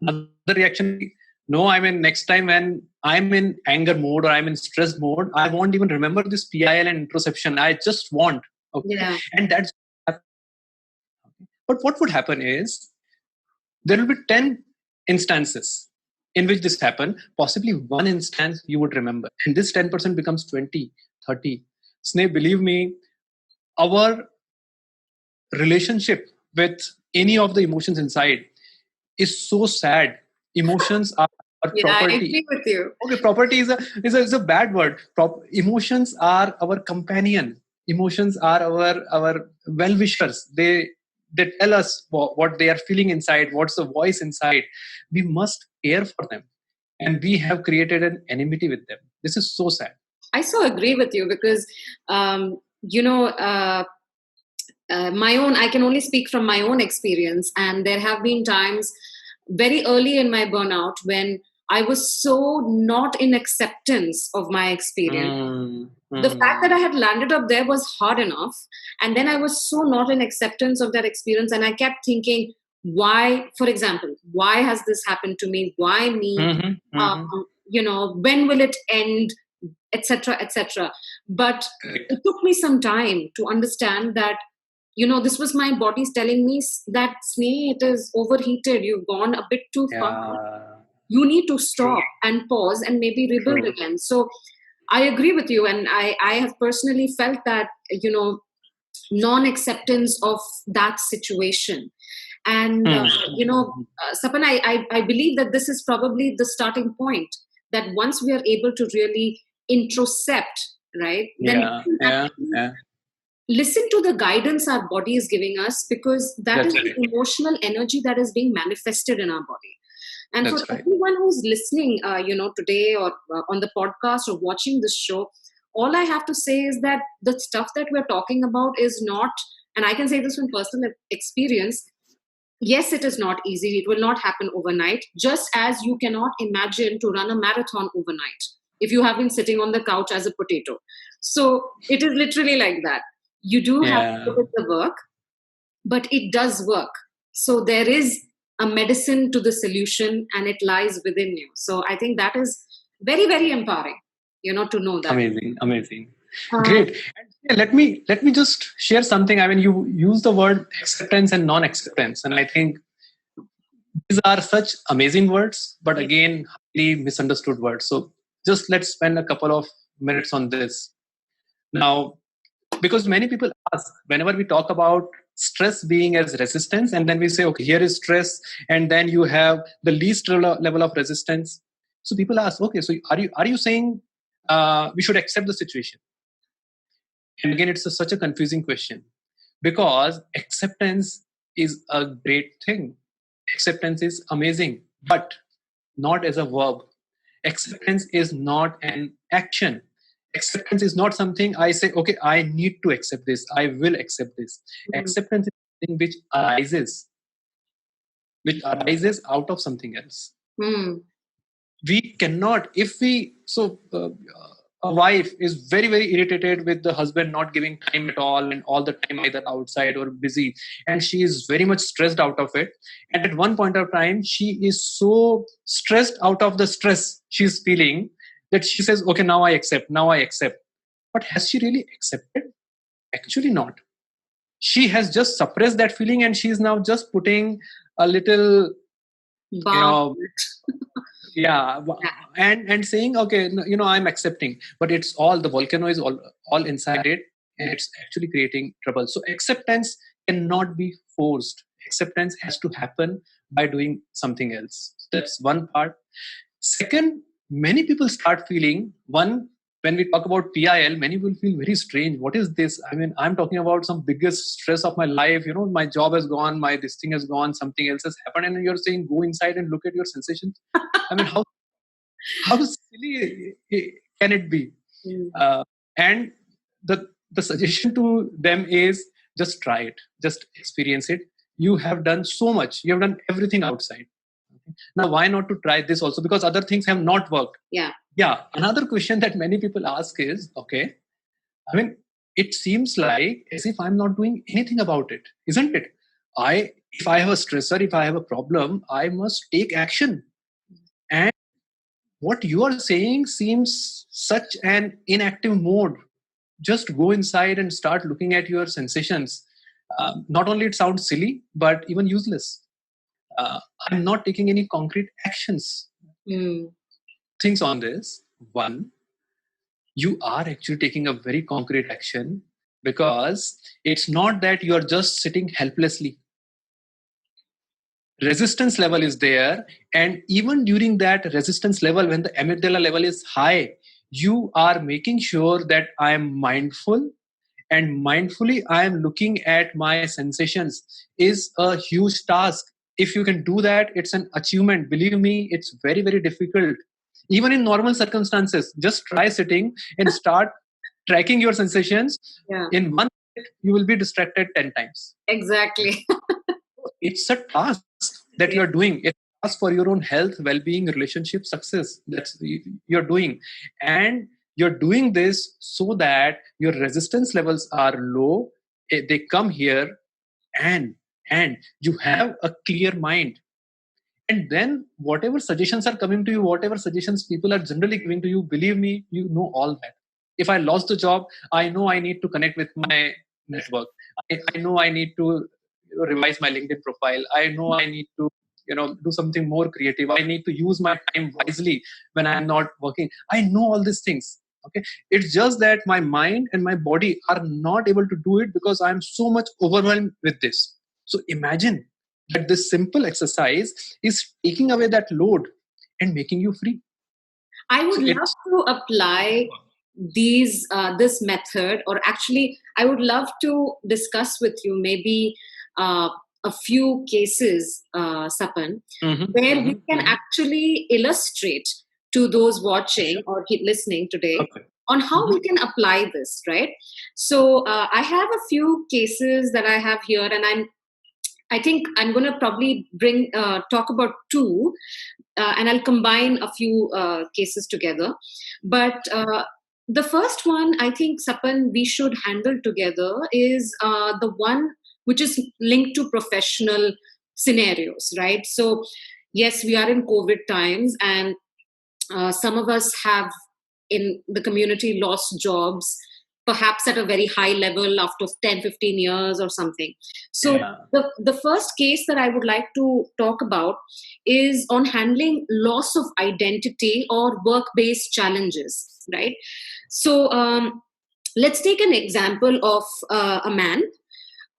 Another reaction would be, no, I mean, next time when I'm in anger mode or I'm in stress mode, I won't even remember this PIL and introspection. I just want. Okay. Yeah. And that's, but what would happen is there will be 10 instances in which this happened. Possibly one instance you would remember. And this 10% becomes 20, 30. Sneh, believe me, our relationship with any of the emotions inside is so sad. Emotions are Yeah, I property. agree with you. Okay, property is a bad word. Emotions are our companion. Emotions are our well wishers. They tell us what they are feeling inside. What's the voice inside? We must care for them, and we have created an enmity with them. This is so sad. I so agree with you because, you know, I can only speak from my own experience. And there have been times very early in my burnout when I was so not in acceptance of my experience. The fact that I had landed up there was hard enough. And then I was so not in acceptance of that experience. And I kept thinking, why, for example, why has this happened to me? Why me? When will it end? Etc. etc. But it took me some time to understand that, this was my body's telling me that, Sneh, it is overheated. You've gone a bit too far. You need to stop and pause and maybe rebuild again. So I agree with you. And I have personally felt that, non-acceptance of that situation. And, Sapan, I believe that this is probably the starting point, that once we are able to really introspect, right? Then listen to the guidance our body is giving us, because that's the emotional energy that is being manifested in our body. And for everyone who's listening, today or on the podcast or watching this show, all I have to say is that the stuff that we're talking about is not, and I can say this from personal experience, yes, it is not easy. It will not happen overnight, just as you cannot imagine to run a marathon overnight if you have been sitting on the couch as a potato. So it is literally like that. You do have to put in the work, but it does work. So there is a medicine to the solution, and it lies within you. So I think that is very, very empowering, to know that. Amazing. Great. And let me just share something. I mean, you use the word acceptance and non-acceptance, and I think these are such amazing words, but again, highly misunderstood words. So just let's spend a couple of minutes on this. Now, because many people ask, whenever we talk about stress being as resistance, and then we say, okay, here is stress, and then you have the least level of resistance. So people ask, okay, so are you saying we should accept the situation? And again, it's such a confusing question, because acceptance is a great thing. Acceptance is amazing, but not as a verb. Acceptance is not an action. Acceptance is not something I say, okay, I need to accept this, I will accept this. Acceptance is something which arises out of something else. We cannot, a wife is very, very irritated with the husband not giving time at all, and all the time either outside or busy, and she is very much stressed out of it. And at one point of time, she is so stressed out of the stress she's feeling that she says, okay, now I accept. But has she really accepted? Actually not. She has just suppressed that feeling, and she's now just putting a little and saying, okay, I'm accepting, but it's all, the volcano is all inside it, and it's actually creating trouble. So acceptance cannot be forced. Acceptance has to happen by doing something else. That's one part. Second, many people start feeling, when we talk about PIL, many will feel very strange. What is this? I mean, I'm talking about some biggest stress of my life. My job has gone, this thing has gone, something else has happened, and you're saying, go inside and look at your sensations. I mean, how silly can it be? And the suggestion to them is, just try it, just experience it. You have done so much. You have done everything outside. Now, why not to try this also? Because other things have not worked. Yeah. Yeah, another question that many people ask is, okay, I mean, it seems like as if I'm not doing anything about it, isn't it? If I have a stressor, if I have a problem, I must take action. And what you are saying seems such an inactive mode. Just go inside and start looking at your sensations. Not only it sounds silly, but even useless. I'm not taking any concrete actions. Mm. Things on this. One, you are actually taking a very concrete action, because it's not that you are just sitting helplessly. Resistance level is there, and even during that resistance level, when the amygdala level is high, you are making sure that I am mindful, and mindfully I am looking at my sensations is a huge task. If you can do that, it's an achievement. Believe me, it's very, very difficult. Even in normal circumstances, just try sitting and start tracking your sensations. Yeah, In 1 minute, you will be distracted 10 times. exactly. It's a task that Yeah. you're doing. It's a task for your own health, well-being, relationship success. That's you're doing. And you're doing this so that your resistance levels are low. They come here, and you have a clear mind. And then whatever suggestions are coming to you, whatever suggestions people are generally giving to you, believe me, you know all that. If I lost the job, I know I need to connect with my network. I know I need to revise my LinkedIn profile. I know I need to do something more creative. I need to use my time wisely when I'm not working. I know all these things. Okay, it's just that my mind and my body are not able to do it because I'm so much overwhelmed with this. So imagine that this simple exercise is taking away that load and making you free. I would So love it's to apply this method, or actually, I would love to discuss with you maybe uh, a few cases, Sapan, where we can actually illustrate to those watching sure. or keep listening today Okay. on how we can apply this, right? So I have a few cases that I have here, and I think I'm going to probably talk about two, and I'll combine a few cases together. But the first one, I think, Sapan, we should handle together is the one which is linked to professional scenarios, right? So, yes, we are in COVID times, and some of us have in the community lost jobs, perhaps at a very high level after 10, 15 years or something. So Yeah. the first case that I would like to talk about is on handling loss of identity or work-based challenges, right? So let's take an example of a man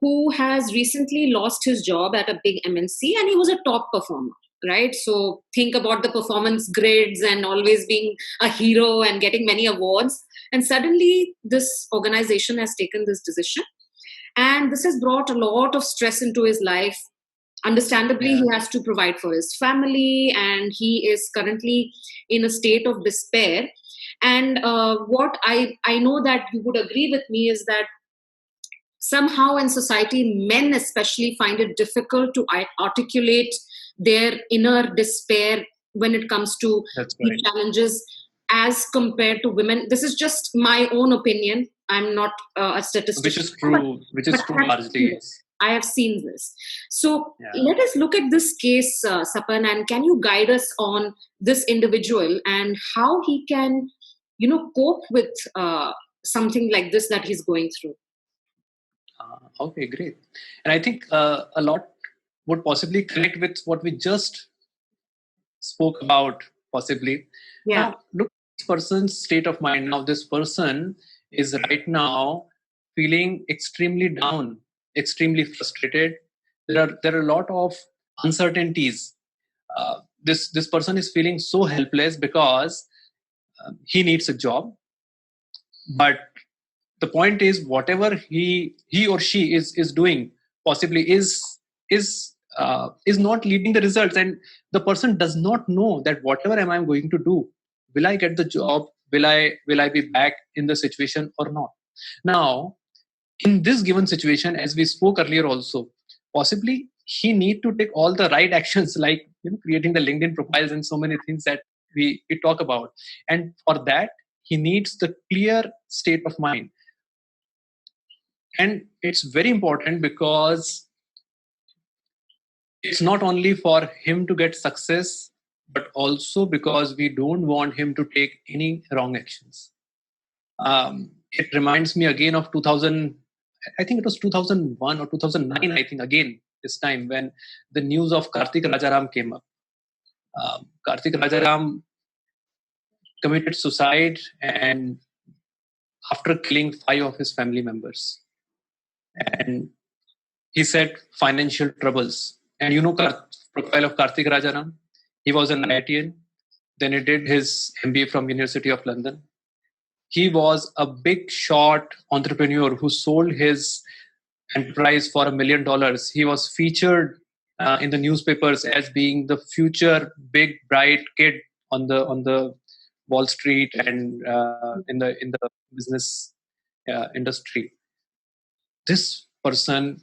who has recently lost his job at a big MNC, and he was a top performer, right? So think about the performance grids and always being a hero and getting many awards. And suddenly, this organization has taken this decision, and this has brought a lot of stress into his life. Understandably, Yeah. he has to provide for his family, and he is currently in a state of despair. And what I know that you would agree with me is that somehow in society, men especially find it difficult to articulate their inner despair when it comes to That's these right. challenges as compared to women. This is just my own opinion. I'm not a Which statistician, is true. Which but is true I have seen largely. this. I have seen this. So Yeah. let us look at this case, Sapan, and can you guide us on this individual and how he can, cope with something like this that he's going through? Okay, great. And I think a lot would possibly connect with what we just spoke about, possibly. Yeah. Now, look at this person's state of mind. Now, this person is right now feeling extremely down, extremely frustrated. There are a lot of uncertainties. This person is feeling so helpless because he needs a job, but the point is whatever he or she is doing possibly is not leading the results, and the person does not know that whatever am I going to do, will I get the job, will I be back in the situation or not. Now, in this given situation, as we spoke earlier also, possibly he need to take all the right actions, like creating the LinkedIn profiles and so many things that we talk about. And for that, he needs the clear state of mind. And it's very important because it's not only for him to get success, but also because we don't want him to take any wrong actions. It reminds me again of 2000, I think it was 2001 or 2009, I think again, this time when the news of Kartik Rajaram came up. Kartik Rajaram committed suicide and after killing 5 of his family members. And he said financial troubles. And you know profile of Kartik Rajaram? He was an IITian. Then he did his MBA from University of London. He was a big shot entrepreneur who sold his enterprise for $1 million. He was featured in the newspapers as being the future big bright kid on the Wall Street and in the business industry. This person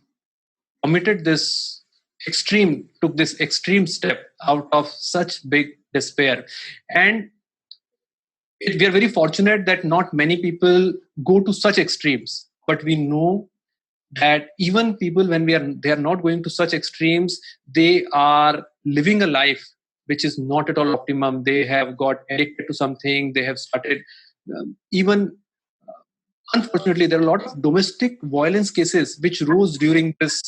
took this extreme step out of such big despair. And we are very fortunate that not many people go to such extremes, but we know that even people when they are not going to such extremes, they are living a life which is not at all optimum. They have got addicted to something. They have started even unfortunately, there are a lot of domestic violence cases which rose during this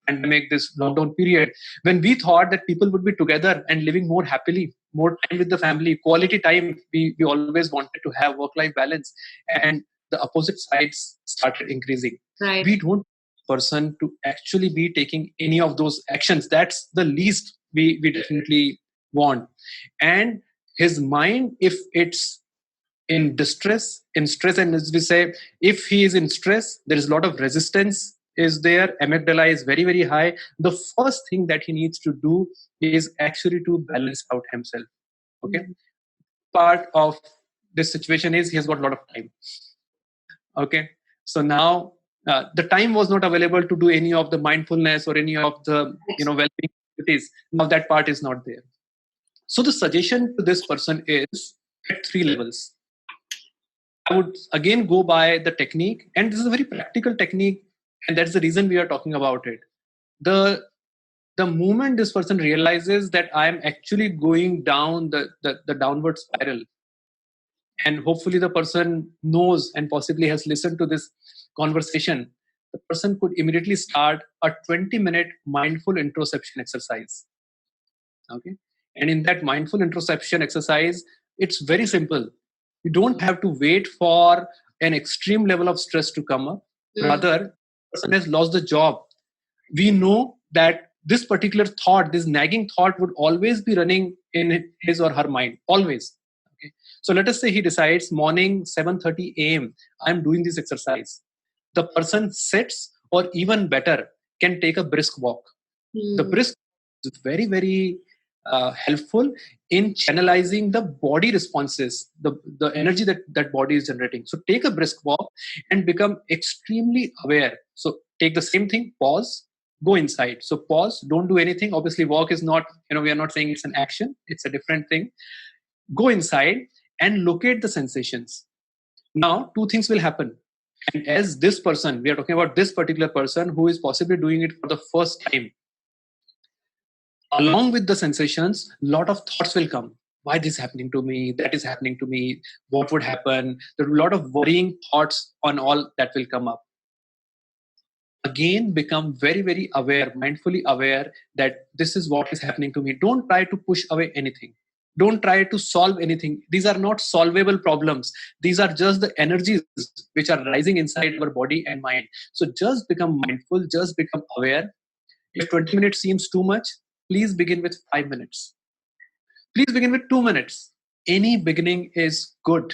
pandemic, this lockdown period, when we thought that people would be together and living more happily, more time with the family, quality time. We always wanted to have work-life balance, and the opposite sides started increasing. Right. We don't want a person to actually be taking any of those actions. That's the least we definitely want. And his mind, if it's in stress, and as we say, if he is in stress, there is a lot of resistance is there, amygdala is very, very high. The first thing that he needs to do is actually to balance out himself. Okay. Part of this situation is he has got a lot of time. Okay. So now the time was not available to do any of the mindfulness or any of the well-being activities. Now that part is not there. So the suggestion to this person is at 3 levels. I would again go by the technique, and this is a very practical technique, and that's the reason we are talking about it. The moment this person realizes that I am actually going down the downward spiral, and hopefully the person knows and possibly has listened to this conversation, the person could immediately start a 20-minute mindful introspection exercise. Okay, and in that mindful introspection exercise, it's very simple. You don't have to wait for an extreme level of stress to come up. Rather, the person has lost the job. We know that this particular thought, this nagging thought, would always be running in his or her mind, always. Okay. So let us say he decides morning 7:30 a.m. I'm doing this exercise. The person sits, or even better, can take a brisk walk. The brisk is very, very helpful in channelizing the body responses, the energy that body is generating. So take a brisk walk and become extremely aware. So take the same thing, pause, go inside. So pause, don't do anything. Obviously, walk is not, we are not saying it's an action, it's a different thing. Go inside and locate the sensations. Now, 2 things will happen. And as this person, we are talking about this particular person who is possibly doing it for the first time, along with the sensations, a lot of thoughts will come. Why this is happening to me? That is happening to me. What would happen? There are a lot of worrying thoughts on all that will come up. Again, become very, very aware, mindfully aware that this is what is happening to me. Don't try to push away anything. Don't try to solve anything. These are not solvable problems. These are just the energies which are rising inside our body and mind. So just become mindful, just become aware. If 20 minutes seems too much, please begin with 5 minutes. Please begin with 2 minutes. Any beginning is good.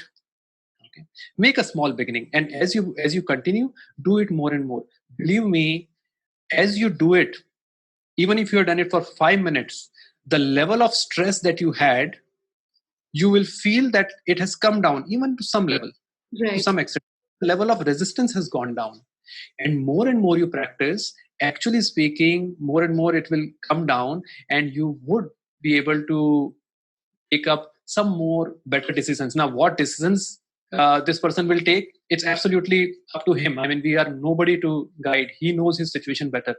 Okay. Make a small beginning, and as you continue, do it more and more. Believe me, as you do it, even if you have done it for 5 minutes, the level of stress that you had, you will feel that it has come down, even to some level, to some extent. The level of resistance has gone down. And more you practice, actually speaking, more and more it will come down, and you would be able to take up some more better decisions. Now, what decisions this person will take, it's absolutely up to him. I mean, we are nobody to guide. He knows his situation better.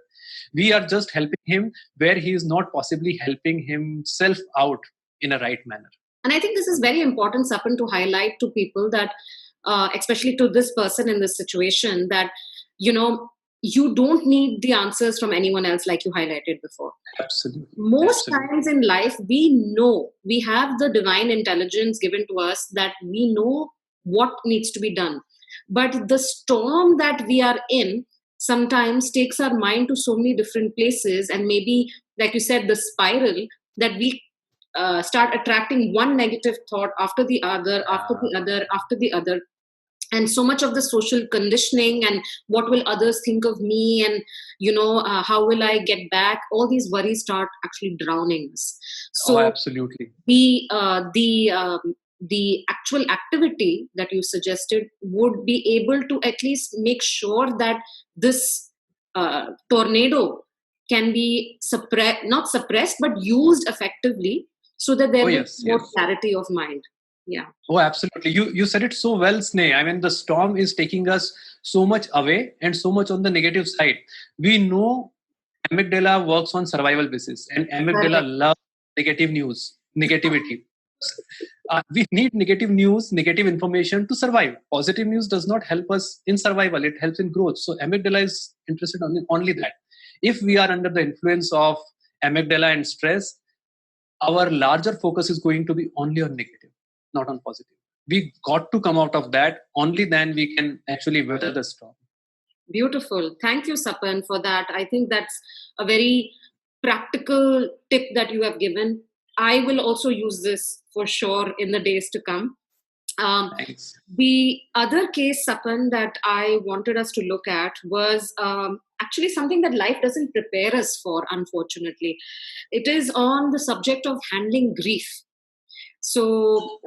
We are just helping him where he is not possibly helping himself out in a right manner. And I think this is very important, Sapan, to highlight to people that, especially to this person in this situation, that, you don't need the answers from anyone else, like you highlighted before. Absolutely. Most Absolutely. times in life, we have the divine intelligence given to us that we know what needs to be done. But the storm that we are in sometimes takes our mind to so many different places, and maybe, like you said, the spiral that we start attracting one negative thought after the other, after the other, after the other. And so much of the social conditioning and what will others think of me, and how will I get back, all these worries start actually drowning us. Oh, So absolutely. the actual activity that you suggested would be able to at least make sure that this tornado can be not suppressed but used effectively, so that there will be more clarity of mind. Yeah. Oh, absolutely. You said it so well, Sneh. I mean, the storm is taking us so much away and so much on the negative side. We know amygdala works on survival basis, and amygdala loves negative news, negativity. We need negative news, negative information to survive. Positive news does not help us in survival. It helps in growth. So amygdala is interested in only that. If we are under the influence of amygdala and stress, our larger focus is going to be only on negative, not on positive. We got to come out of that. Only then we can actually weather the storm. Beautiful. Thank you, Sapan, for that. I think that's a very practical tip that you have given. I will also use this for sure in the days to come. Thanks. The other case, Sapan, that I wanted us to look at was actually something that life doesn't prepare us for, unfortunately. It is on the subject of handling grief. So,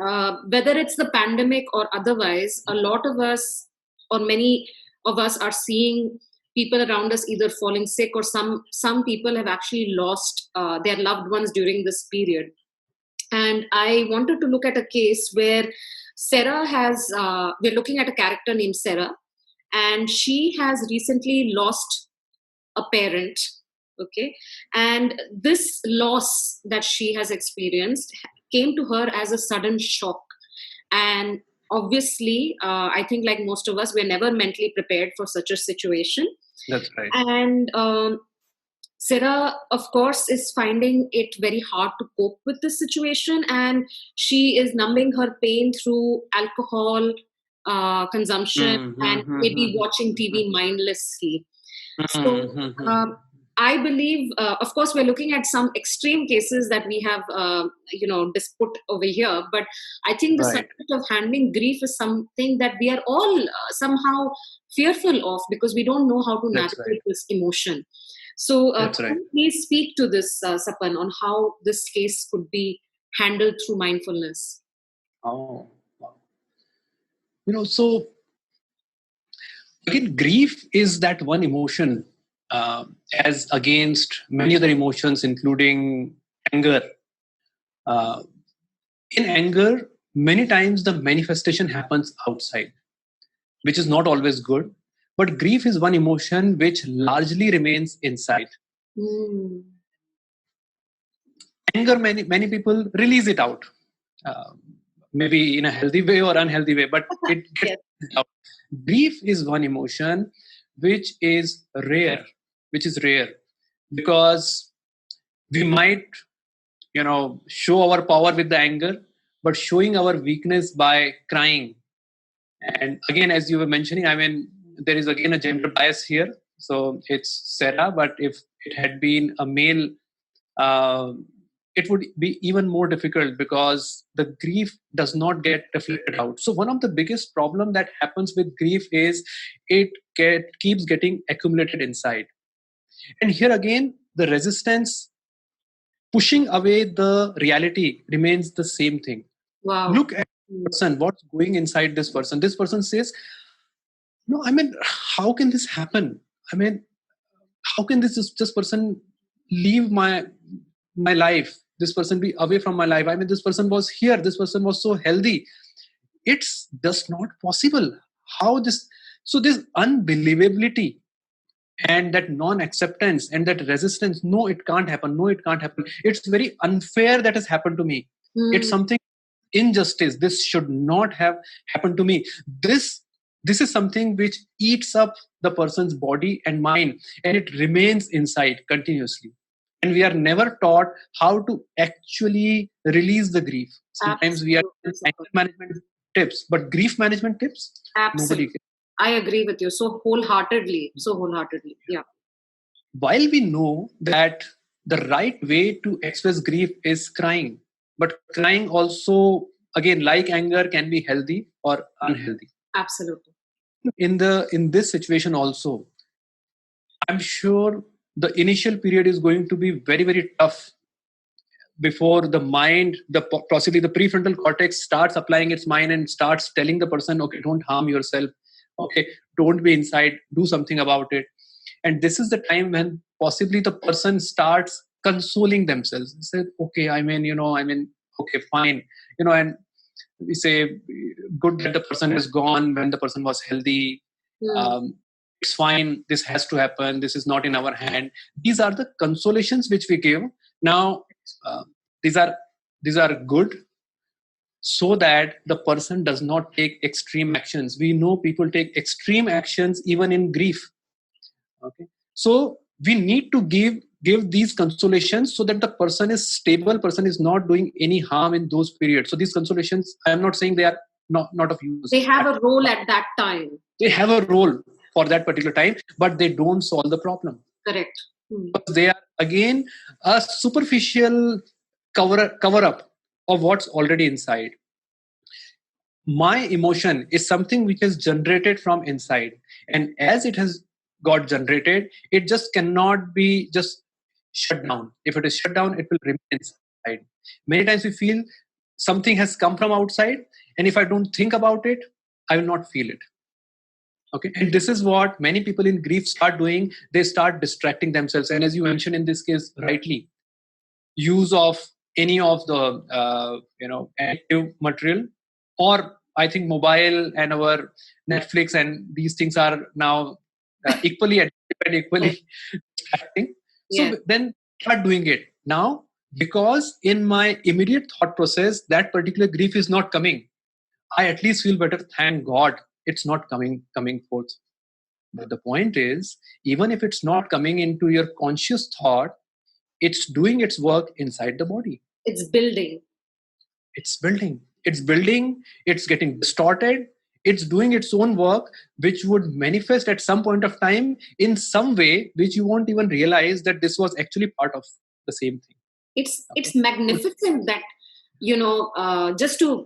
whether it's the pandemic or otherwise, a lot of us, or many of us, are seeing people around us either falling sick, or some people have actually lost their loved ones during this period. And I wanted to look at a case where we're looking at a character named Sarah, and she has recently lost a parent. Okay. And this loss that she has experienced came to her as a sudden shock. And obviously, I think, like most of us, we're never mentally prepared for such a situation. That's right. And Sarah, of course, is finding it very hard to cope with this situation, and she is numbing her pain through alcohol consumption and maybe watching TV mindlessly. So, I believe, of course, we're looking at some extreme cases that we have, just put over here. But I think the subject of handling grief is something that we are all somehow fearful of, because we don't know how to navigate this emotion. So, can you please speak to this, Sapan, on how this case could be handled through mindfulness? Oh, wow. So again, grief is that one emotion as against many other emotions, including anger. In anger, many times the manifestation happens outside, which is not always good. But grief is one emotion which largely remains inside. Anger, many people release it out, maybe in a healthy way or unhealthy way, but it gets out. Grief is one emotion which is rare, because we might, show our power with the anger, but showing our weakness by crying. And again, as you were mentioning, I mean, there is again a gender bias here. So it's Sarah, but if it had been a male, it would be even more difficult because the grief does not get reflected out. So one of the biggest problem that happens with grief is it keeps getting accumulated inside. And here again, the resistance pushing away the reality remains the same thing. Wow. Look at the person, what's going inside this person. This person says, no, I mean, how can this happen? I mean, how can this person leave my life? this person be away from my life. I mean, this person was here, this person was so healthy. It's just not possible. How this? So this unbelievability and that non-acceptance and that resistance, no, it can't happen, no, it can't happen, it's very unfair that has happened to me. It's something injustice, this should not have happened to me. This is something which eats up the person's body and mind, and it remains inside continuously, and we are never taught how to actually release the grief. Sometimes we are Absolutely. anger management tips, but grief management tips, nobody Absolutely. can. I agree with you so wholeheartedly. Yeah. While we know that the right way to express grief is crying, but crying also, again, like anger, can be healthy or unhealthy. Absolutely. In this situation also, I'm sure the initial period is going to be very, very tough before the mind, possibly the prefrontal cortex starts applying its mind and starts telling the person, okay, don't harm yourself, okay, don't be inside, do something about it. And this is the time when possibly the person starts consoling themselves. They say, okay, okay, fine, and we say, good that the person is gone when the person was healthy. It's fine, this has to happen, this is not in our hand. These are the consolations which we give. Now uh, these are good, so that the person does not take extreme actions. We know people take extreme actions even in grief. Okay, so we need to give these consolations so that the person is stable, person is not doing any harm in those periods. So these consolations, I am not saying they are not of use. They have a role at that time. They have a role for that particular time, but they don't solve the problem. Correct. Because they are again a superficial cover up of what's already inside. My emotion is something which is generated from inside, and as it has got generated, it just cannot be just shut down. If it is shut down, it will remain inside. Many times we feel something has come from outside, and if I don't think about it, I will not feel it. Okay, and this is what many people in grief start doing. They start distracting themselves, and as you mentioned in this case rightly, use of any of the addictive material, or I think mobile and our Netflix and these things are now equally addictive and equally distracting. So then start doing it now, because in my immediate thought process, that particular grief is not coming. I at least feel better. Thank God it's not coming forth. But the point is, even if it's not coming into your conscious thought, it's doing its work inside the body. It's building. It's getting distorted. It's doing its own work, which would manifest at some point of time in some way, which you won't even realize that this was actually part of the same thing. It's magnificent that,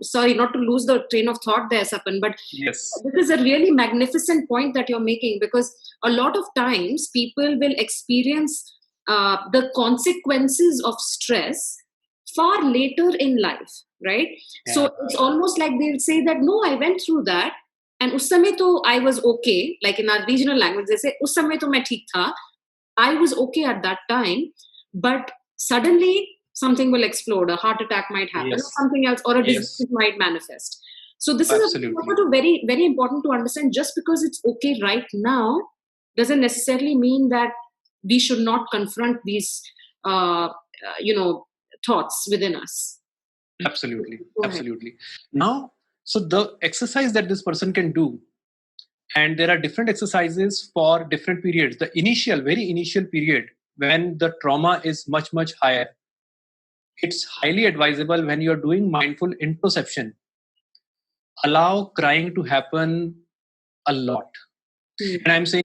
sorry, not to lose the train of thought there, Sapan, but yes, this is a really magnificent point that you're making, because a lot of times people will experience the consequences of stress far later in life, right? Yeah. So it's almost like they'll say that, no, I went through that, and us samay to I was okay. Like in our regional language, they say, us samay to main theek tha. I was okay at that time, but suddenly something will explode. A heart attack might happen, or something else, or a disease might manifest. So this is very, very important to understand. Just because it's okay right now doesn't necessarily mean that we should not confront these, thoughts within us. Absolutely. Now, so the exercise that this person can do, and there are different exercises for different periods. The very initial period, when the trauma is much, much higher, it's highly advisable when you're doing mindful introspection. Allow crying to happen a lot. And I'm saying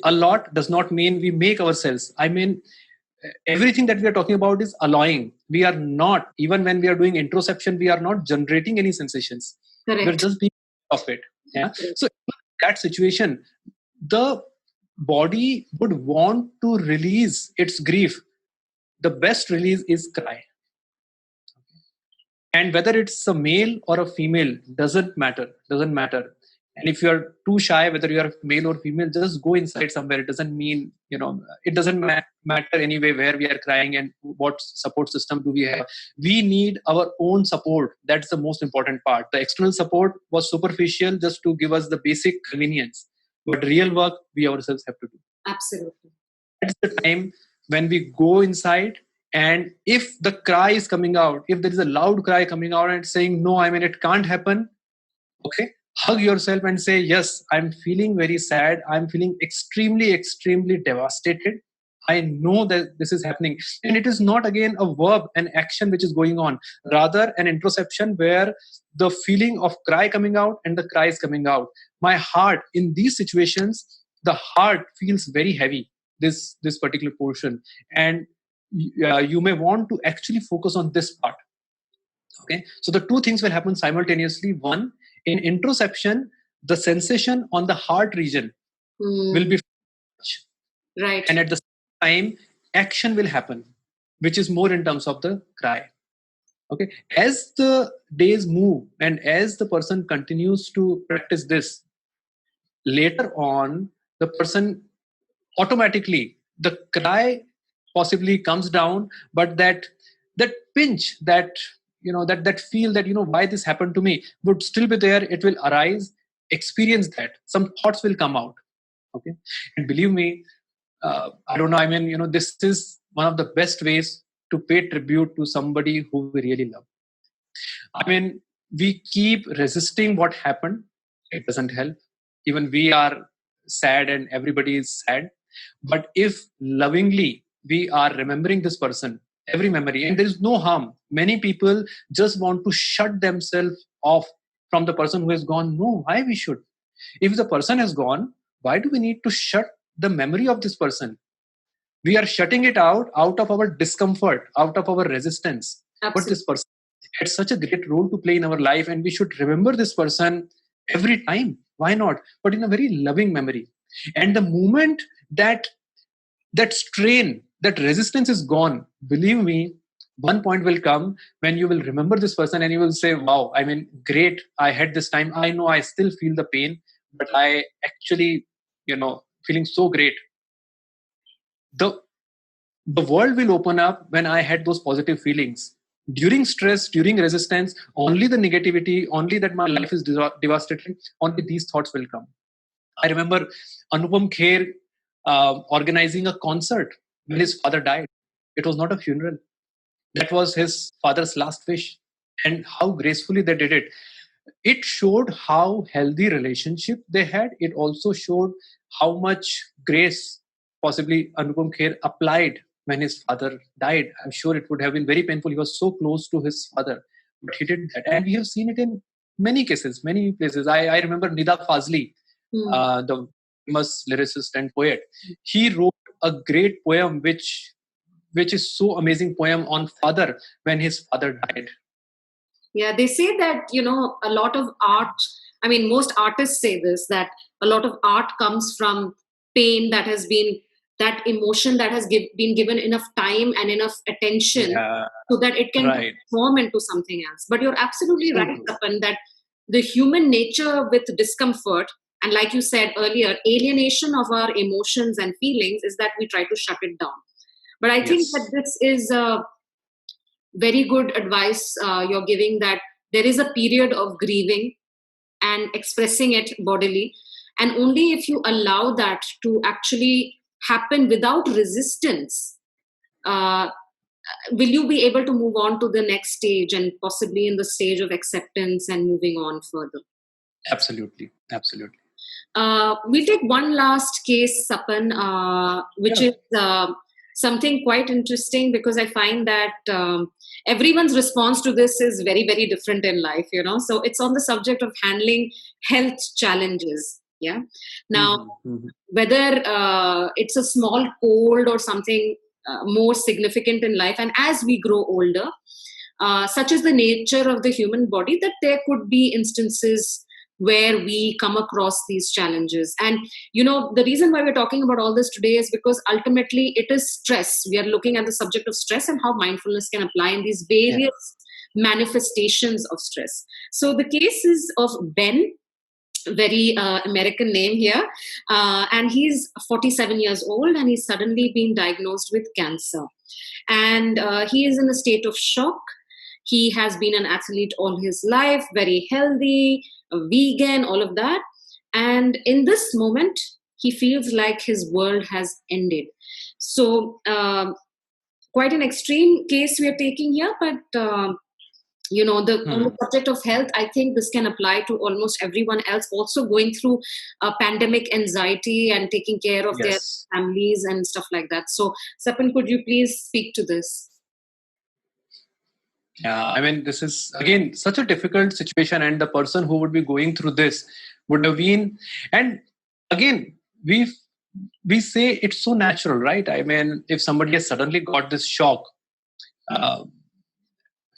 a lot does not mean we make ourselves. I mean, everything that we are talking about is allowing. We are not, even when we are doing introspection, we are not generating any sensations. Correct. We're just being of it. Yeah. So in that situation, the body would want to release its grief. The best release is cry. And whether it's a male or a female doesn't matter. And if you're too shy, whether you are male or female, just go inside somewhere. It doesn't mean, it doesn't matter anyway where we are crying and what support system do we have. We need our own support. That's the most important part. The external support was superficial just to give us the basic convenience. But real work, we ourselves have to do. Absolutely. That's the time when we go inside. And if the cry is coming out, if there is a loud cry coming out and saying, no, I mean, it can't happen, okay, hug yourself and say, yes, I'm feeling very sad. I'm feeling extremely, extremely devastated. I know that this is happening. And it is not, again, a verb, an action which is going on, rather an introspection where the feeling of cry coming out and the cry is coming out. My heart, in these situations, the heart feels very heavy, this particular portion. And you may want to actually focus on this part. Okay, so the two things will happen simultaneously. One, in introspection, the sensation on the heart region will be right, and at the same time, action will happen, which is more in terms of the cry. Okay, as the days move and as the person continues to practice this, later on, the person automatically, the cry possibly comes down, but that pinch, that that feel that why this happened to me would still be there. It will arise, experience that, some thoughts will come out. Okay, and believe me, I don't know, I mean, this is one of the best ways to pay tribute to somebody who we really love. I mean, we keep resisting what happened. It doesn't help. Even we are sad and everybody is sad. But if lovingly we are remembering this person, every memory, and there is no harm. Many people just want to shut themselves off from the person who has gone. No, why we should? If the person has gone, why do we need to shut the memory of this person? We are shutting it out of our discomfort, out of our resistance. Absolutely. But this person had such a great role to play in our life, and we should remember this person every time. Why not? But in a very loving memory. And the moment that strain, that resistance is gone, believe me, one point will come when you will remember this person and you will say, wow, I mean, great, I had this time. I know I still feel the pain, but I actually, feeling so great. The world will open up when I had those positive feelings. During stress, during resistance, only the negativity, only that my life is devastating, only these thoughts will come. I remember Anupam Kher organizing a concert when his father died. It was not a funeral. That was his father's last wish. And how gracefully they did it. It showed how healthy relationship they had. It also showed how much grace possibly Anupam Kher applied when his father died. I'm sure it would have been very painful. He was so close to his father, but he did that. And we have seen it in many cases, many places. I remember Nida Fazli, the famous lyricist and poet. He wrote a great poem, which is so amazing poem on father when his father died. Yeah, they say that, a lot of art, I mean, most artists say this, that a lot of art comes from pain that has been, that emotion that has been given enough time and enough attention so that it can transform into something else. But you're absolutely right, Sapan, that the human nature with discomfort, and like you said earlier, alienation of our emotions and feelings, is that we try to shut it down. But I think that this is very good advice you're giving, that there is a period of grieving and expressing it bodily. And only if you allow that to actually happen without resistance, will you be able to move on to the next stage, and possibly in the stage of acceptance and moving on further. Absolutely. Absolutely. We'll take one last case, Sapan, which is something quite interesting, because I find that everyone's response to this is very, very different in life, So it's on the subject of handling health challenges. Yeah. Now, whether it's a small cold or something more significant in life, and as we grow older, such is the nature of the human body, that there could be instances where we come across these challenges. And, the reason why we're talking about all this today is because ultimately it is stress. We are looking at the subject of stress and how mindfulness can apply in these various manifestations of stress. So the case is of Ben. very American name here. And he's 47 years old, and he's suddenly been diagnosed with cancer. And he is in a state of shock. He has been an athlete all his life, very healthy, a vegan, all of that. And in this moment, he feels like his world has ended. So, quite an extreme case we are taking here, but on the subject of health, I think this can apply to almost everyone else also going through pandemic anxiety and taking care of their Yes. families and stuff like that. So, Sapan, could you please speak to this? Yeah, I mean, this is again such a difficult situation, and the person who would be going through this would have been. And again, we say it's so natural, right? I mean, if somebody has suddenly got this shock, uh,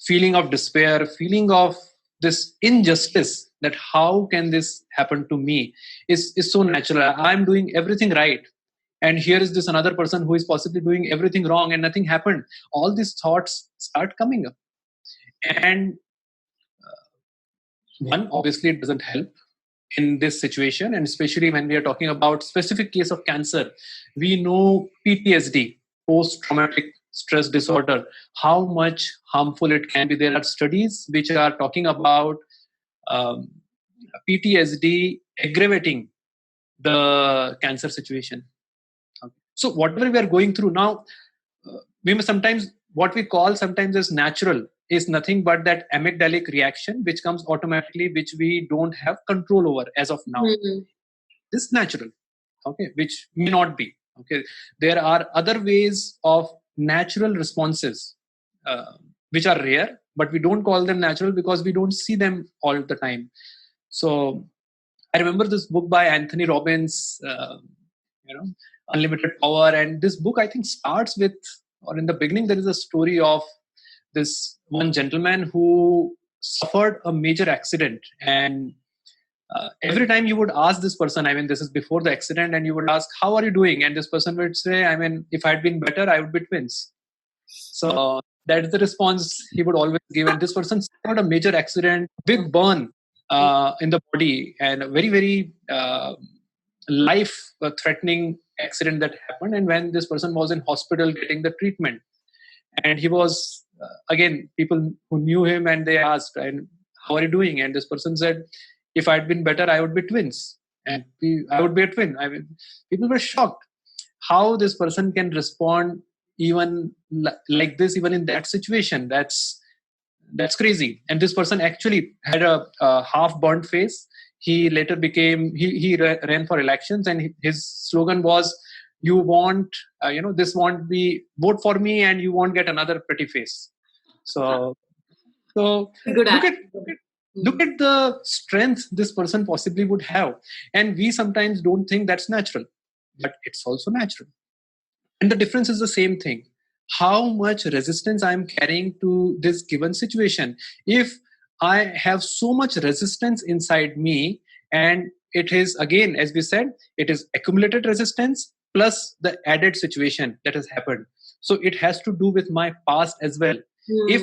feeling of despair, feeling of this injustice, that how can this happen to me, is so natural. I'm doing everything right, and here is this another person who is possibly doing everything wrong, and nothing happened. All these thoughts start coming up, and one, obviously it doesn't help in this situation, and especially when we are talking about specific case of cancer. We know PTSD, post traumatic stress disorder, how much harmful it can be. There are studies which are talking about um, PTSD aggravating the cancer situation. So whatever we are going through now, we must sometimes, what we call sometimes as natural, is nothing but that amygdalic reaction which comes automatically, which we don't have control over as of now. Mm-hmm. This is natural, okay, which may not be. Okay, there are other ways of natural responses which are rare, but we don't call them natural because we don't see them all the time. So I remember this book by Anthony Robbins, you know, Unlimited Power. And this book, I think, starts with, or in the beginning, there is a story of this one gentleman who suffered a major accident. And every time you would ask this person, I mean, this is before the accident, and you would ask, how are you doing? And this person would say, I mean, if I'd been better, I would be twins. So that's the response he would always give. And this person suffered a major accident, big burn in the body, and a very, very life threatening accident that happened. And when this person was in hospital getting the treatment, and he was, again, people who knew him, and they asked, and how are you doing? And this person said, if I'd been better, I would be twins. And I would be a twin. I mean, people were shocked how this person can respond even like this, even in that situation. That's crazy. And this person actually had a half burnt face. He later became, he ran for elections, and his slogan was, you won't, this won't be, vote for me and you won't get another pretty face. So Good look at, attitude. look at the strength this person possibly would have. And we sometimes don't think that's natural, but it's also natural. And the difference is the same thing. How much resistance I'm carrying to this given situation. If I have so much resistance inside me, and it is, again, as we said, it is accumulated resistance plus the added situation that has happened. So it has to do with my past as well. If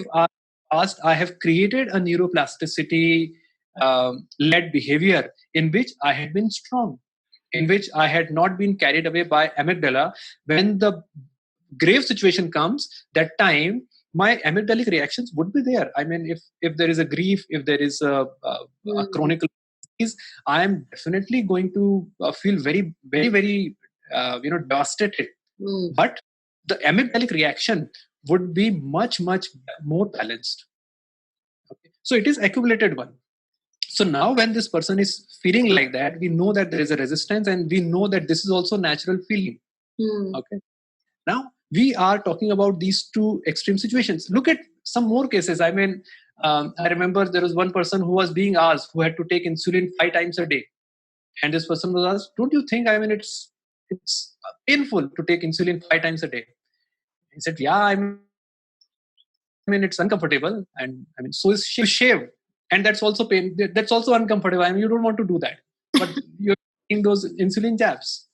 past I have created a neuroplasticity led behavior in which I had been strong, in which I had not been carried away by amygdala, when the grave situation comes, that time my amygdalic reactions would be there. I mean, if there is a grief, if there is a chronic disease, I am definitely going to feel very, very, very, devastated. But the amygdalic reaction would be much, much more balanced. Okay? So it is accumulated one. So now when this person is feeling like that, we know that there is a resistance, and we know that this is also natural feeling. Okay. Now we are talking about these two extreme situations. Look at some more cases. I mean, I remember there was one person who was being asked, who had to take insulin 5 times a day. And this person was asked, don't you think, I mean, it's painful to take insulin 5 times a day? He said, yeah, I mean, it's uncomfortable. And I mean, so is shave. And that's also pain. That's also uncomfortable. I mean, you don't want to do that, but you're taking those insulin jabs.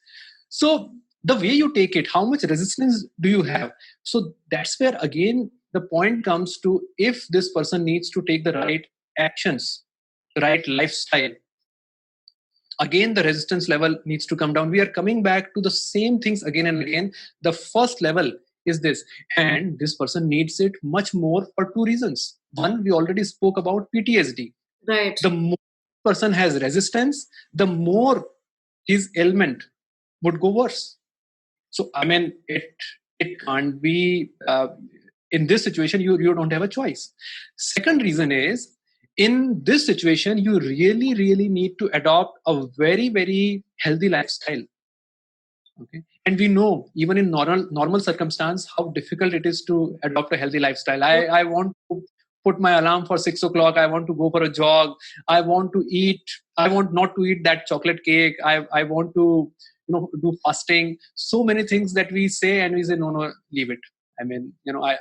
So the way you take it, how much resistance do you have? So that's where, again, the point comes to, if this person needs to take the right actions, the right lifestyle, again the resistance level needs to come down. We are coming back to the same things again and again. The first level is this, and this person needs it much more for two reasons. One, we already spoke about PTSD. Right. The more person has resistance, the more his ailment would go worse. So I mean, it can't be in this situation. You don't have a choice. Second reason is, in this situation, you really need to adopt a very healthy lifestyle. Okay, and we know even in normal circumstance how difficult it is to adopt a healthy lifestyle. I want to put my alarm for 6 o'clock. I want to go for a jog. I want to eat. I want not to eat that chocolate cake. I want to do fasting. So many things that we say, and we say no, leave it. I mean,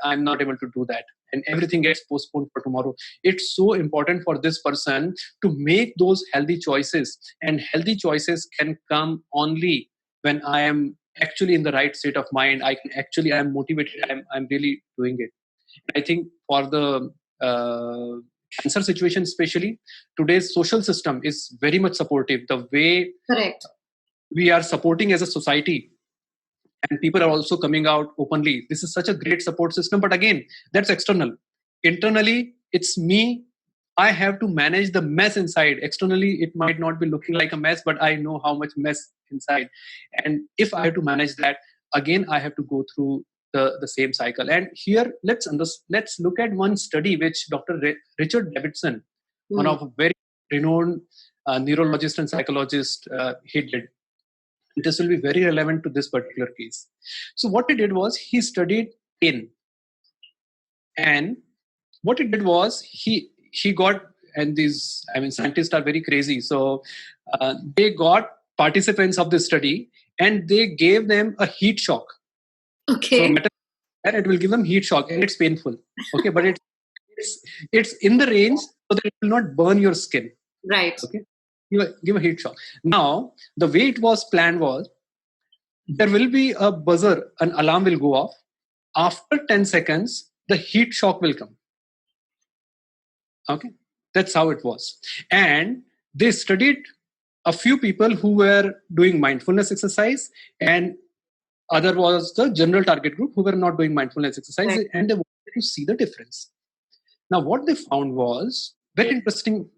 I'm not able to do that, and everything gets postponed for tomorrow. It's so important for this person to make those healthy choices, and healthy choices can come only when I am actually in the right state of mind. I'm motivated. I'm really doing it. I think for the cancer situation, especially, today's social system is very much supportive. The way Correct. we are supporting as a society, and people are also coming out openly. This is such a great support system. But again, that's external. Internally, it's me. I have to manage the mess inside. Externally, it might not be looking like a mess, but I know how much mess inside. And if I have to manage that, again, I have to go through the same cycle. And here, let's look at one study which Dr. Richard Davidson, one of a very renowned neurologist and psychologist, he did. This will be very relevant to this particular case. So what he did was he studied pain, and what he did was he got, and these, I mean, scientists are very crazy. So they got participants of this study and they gave them a heat shock. Okay. So it will give them heat shock, and it's painful. Okay, but it's in the range so that it will not burn your skin. Right. Okay, give a heat shock. Now the way it was planned was, there will be a buzzer, an alarm will go off. After 10 seconds, the heat shock will come. Okay, that's how it was. And they studied a few people who were doing mindfulness exercise, and other was the general target group who were not doing mindfulness exercise, right. And they wanted to see the difference. Now, what they found was very interesting,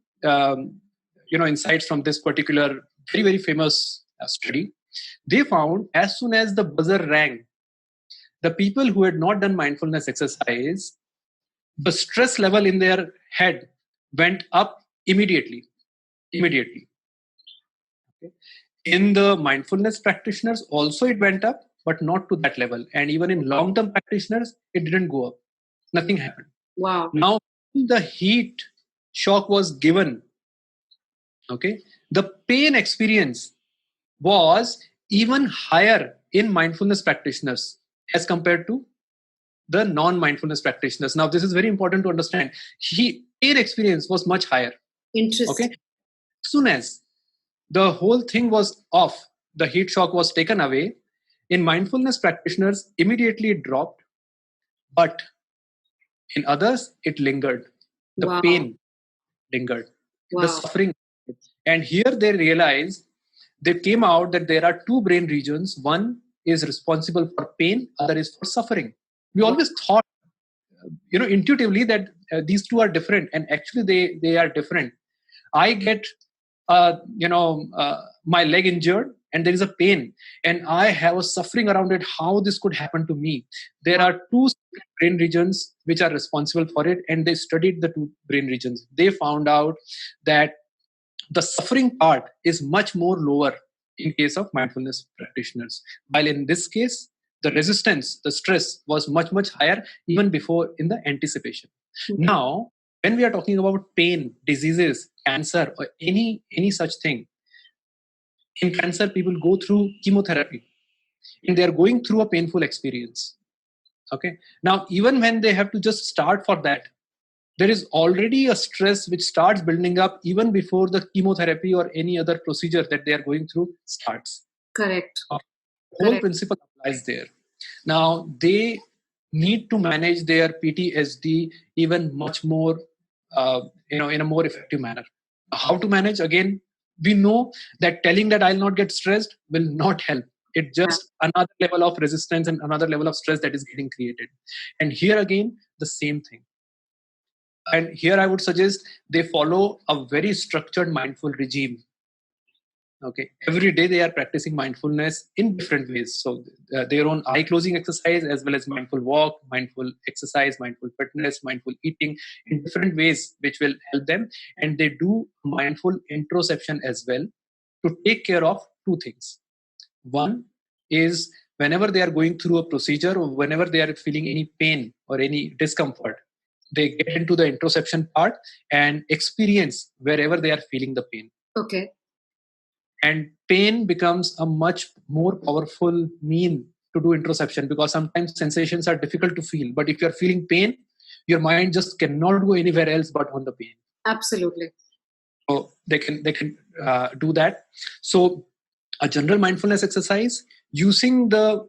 insights from this particular very famous study. They found as soon as the buzzer rang, the people who had not done mindfulness exercise, the stress level in their head went up immediately. Okay. In the mindfulness practitioners also it went up, but not to that level. And even in long-term practitioners, it didn't go up. Nothing happened. Wow. Now, the heat shock was given. Okay. The pain experience was even higher in mindfulness practitioners as compared to the non-mindfulness practitioners. Now, this is very important to understand. Pain experience was much higher. Interesting. Okay. As soon as the whole thing was off, the heat shock was taken away. In mindfulness practitioners, immediately it dropped, but in others, it lingered. The pain lingered. The suffering. And here they realized, they came out that there are two brain regions. One is responsible for pain, other is for suffering. We always thought, intuitively that these two are different, and actually they are different. I get, my leg injured, and there is a pain, and I have a suffering around it. How this could happen to me? There are two brain regions which are responsible for it, and they studied the two brain regions. They found out that the suffering part is much more lower in case of mindfulness practitioners, while in this case, the resistance, the stress was much higher even before in the anticipation. Mm-hmm. Now, when we are talking about pain, diseases, cancer, or any such thing, in cancer, people go through chemotherapy, and they are going through a painful experience. Okay. Now, even when they have to just start for that, there is already a stress which starts building up even before the chemotherapy or any other procedure that they are going through starts. Correct. The whole principle applies there. Now, they need to manage their PTSD even much more, in a more effective manner. How to manage? Again, we know that telling that I'll not get stressed will not help. It's just another level of resistance and another level of stress that is getting created. And here again, the same thing. And here I would suggest they follow a very structured mindful regime. Okay, every day they are practicing mindfulness in different ways. So their own eye closing exercise, as well as mindful walk, mindful exercise, mindful fitness, mindful eating, in different ways, which will help them. And they do mindful introspection as well to take care of two things. One is whenever they are going through a procedure, or whenever they are feeling any pain or any discomfort, they get into the introspection part and experience wherever they are feeling the pain. Okay. And pain becomes a much more powerful mean to do introspection, because sometimes sensations are difficult to feel. But if you're feeling pain, your mind just cannot go anywhere else but on the pain. Absolutely. So they can do that. So a general mindfulness exercise using the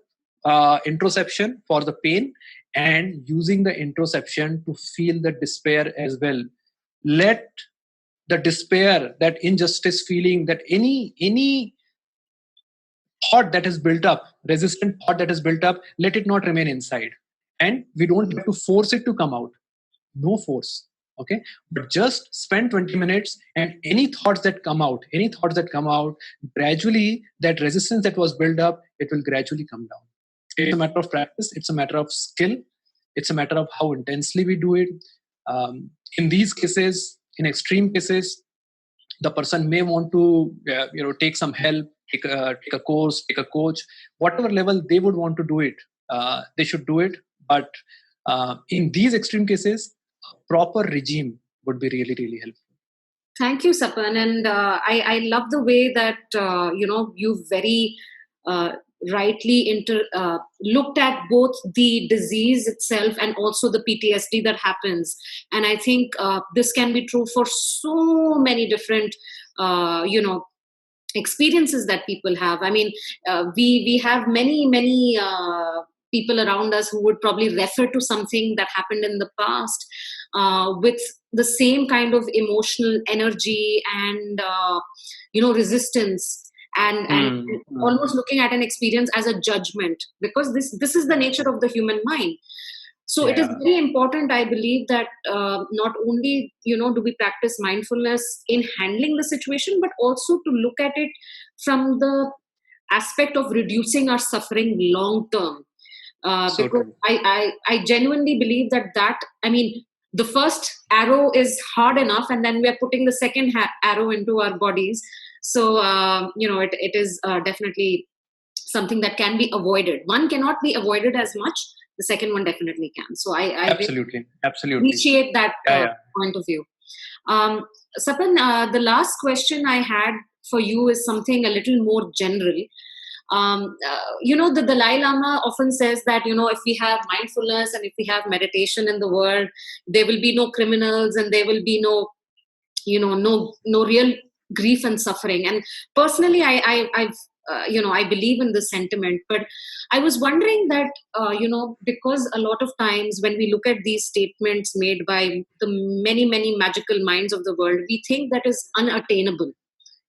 introspection for the pain, and using the introspection to feel the despair as well. Let the despair, that injustice feeling, that any thought that has built up, resistant thought that has built up, let it not remain inside. And we don't have to force it to come out. No force. Okay, but just spend 20 minutes, and any thoughts that come out, gradually that resistance that was built up, it will gradually come down. It's a matter of practice, it's a matter of skill, it's a matter of how intensely we do it. In these cases, in extreme cases, the person may want to take some help, take a course, take a coach, whatever level they would want to do it, they should do it. But in these extreme cases, a proper regime would be really, really helpful. Thank you, Sapan. And I love the way that, you very rightly looked at both the disease itself and also the PTSD that happens. And I think this can be true for so many different, experiences that people have. I mean, we have many people around us who would probably refer to something that happened in the past with the same kind of emotional energy and resistance, and almost looking at an experience as a judgment, because this is the nature of the human mind. So it is very important, I believe, that not only do we practice mindfulness in handling the situation, but also to look at it from the aspect of reducing our suffering long term. Because I genuinely believe that I mean, the first arrow is hard enough, and then we are putting the second arrow into our bodies. So it is definitely something that can be avoided. One cannot be avoided as much. The second one definitely can. So I absolutely appreciate that point of view. Sapan, the last question I had for you is something a little more general. The Dalai Lama often says that, if we have mindfulness and if we have meditation in the world, there will be no criminals, and there will be no real grief and suffering. And personally, I believe in this sentiment, but I was wondering that, because a lot of times when we look at these statements made by the many magical minds of the world, we think that is unattainable.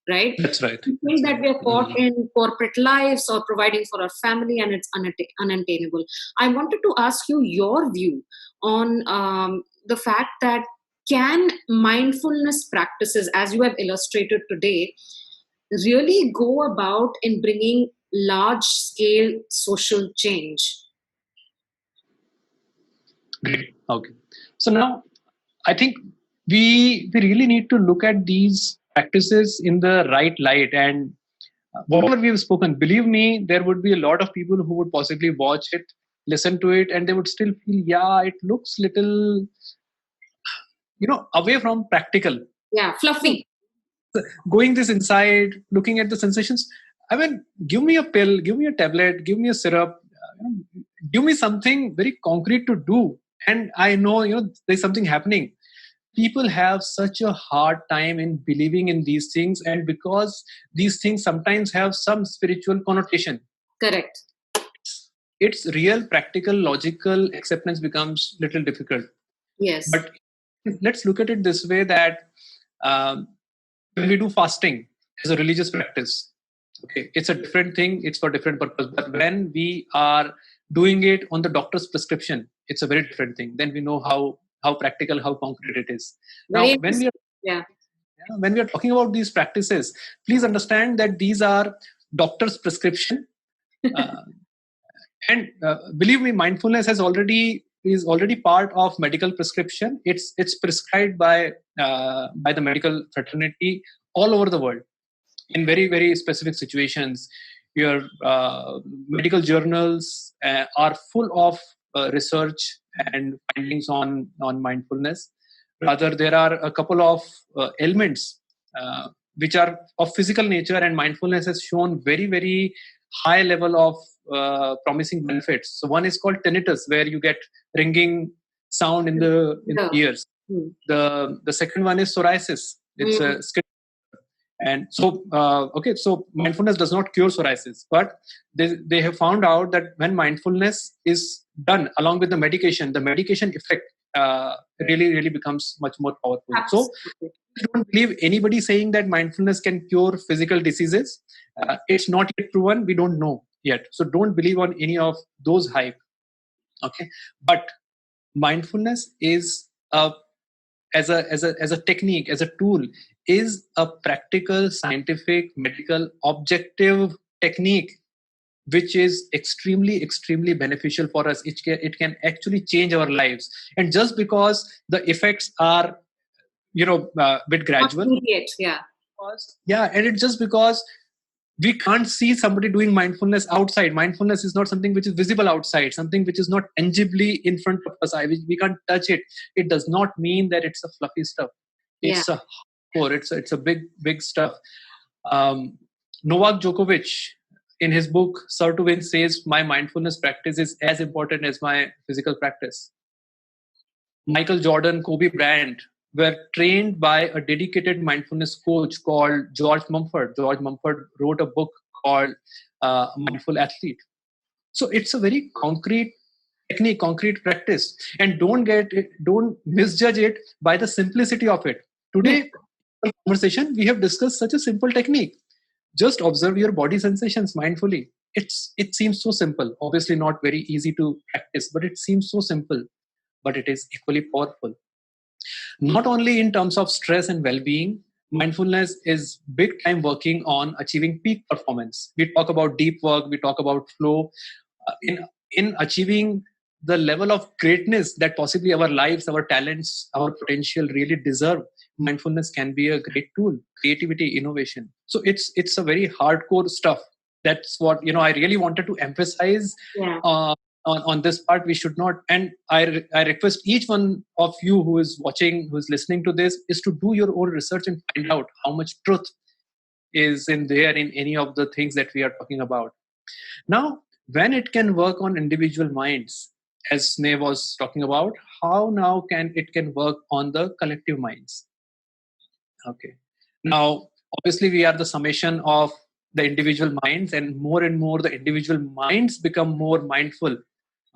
Right? That's right. We think that we are caught in corporate lives or providing for our family, and it's unattainable. I wanted to ask you your view on the fact that, can mindfulness practices, as you have illustrated today, really go about in bringing large-scale social change? Great. Okay. So now, I think we really need to look at these practices in the right light. And whatever we have spoken, believe me, there would be a lot of people who would possibly watch it, listen to it, and they would still feel, it looks little, away from practical. Yeah, fluffy. Going this inside, looking at the sensations. I mean, give me a pill, give me a tablet, give me a syrup, give me something very concrete to do. And I know, there's something happening. People have such a hard time in believing in these things, and because these things sometimes have some spiritual connotation. Correct. It's real, practical, logical acceptance becomes little difficult. Yes. But let's look at it this way, that when we do fasting, as a religious practice. Okay, it's a different thing. It's for different purpose. But when we are doing it on the doctor's prescription, it's a very different thing. Then we know how practical, how concrete it is. Very Now, interesting. Yeah. when we are talking about these practices, please understand that these are doctor's prescription. Uh, and believe me, mindfulness is already part of medical prescription. It's prescribed by the medical fraternity all over the world in very, very specific situations. Your medical journals are full of research and findings on mindfulness. Rather, there are a couple of elements which are of physical nature, and mindfulness has shown very, very high level of promising benefits. So one is called tinnitus, where you get ringing sound in the ears. The second one is psoriasis. It's a skin. And so, so mindfulness does not cure psoriasis, but they have found out that when mindfulness is done along with the medication effect really, really becomes much more powerful. Absolutely. So, I don't believe anybody saying that mindfulness can cure physical diseases. It's not yet proven. We don't know yet. So, don't believe on any of those hype. Okay, but mindfulness is as a technique, as a tool, is a practical, scientific, medical, objective technique which is extremely, extremely beneficial for us. It can actually change our lives. And just because the effects are, bit gradual, yeah, and it's just because we can't see somebody doing mindfulness outside. Mindfulness is not something which is visible outside, something which is not tangibly in front of us. We can't touch it. It does not mean that it's a fluffy stuff. It's a core. It's a big, big stuff. Novak Djokovic, in his book Sir to Win, says my mindfulness practice is as important as my physical practice. Michael Jordan, Kobe Bryant were trained by a dedicated mindfulness coach called George Mumford. George Mumford wrote a book called Mindful Athlete. So it's a very concrete technique, concrete practice, and don't misjudge it by the simplicity of it. Today, in the conversation, we have discussed such a simple technique. Just observe your body sensations mindfully. It seems so simple. Obviously, not very easy to practice, but it seems so simple. But it is equally powerful. Not only in terms of stress and well-being, mindfulness is big time working on achieving peak performance. We talk about deep work, we talk about flow. In achieving the level of greatness that possibly our lives, our talents, our potential really deserve, mindfulness can be a great tool. Creativity, innovation. So it's a very hardcore stuff. That's what I really wanted to emphasize. On this part. We should not, and I request each one of you who is watching, who is listening to this, is to do your own research and find out how much truth is in there in any of the things that we are talking about. Now, when it can work on individual minds, as Sneh was talking about, how now can it work on the collective minds? Okay. Now, obviously, we are the summation of the individual minds, and more the individual minds become more mindful.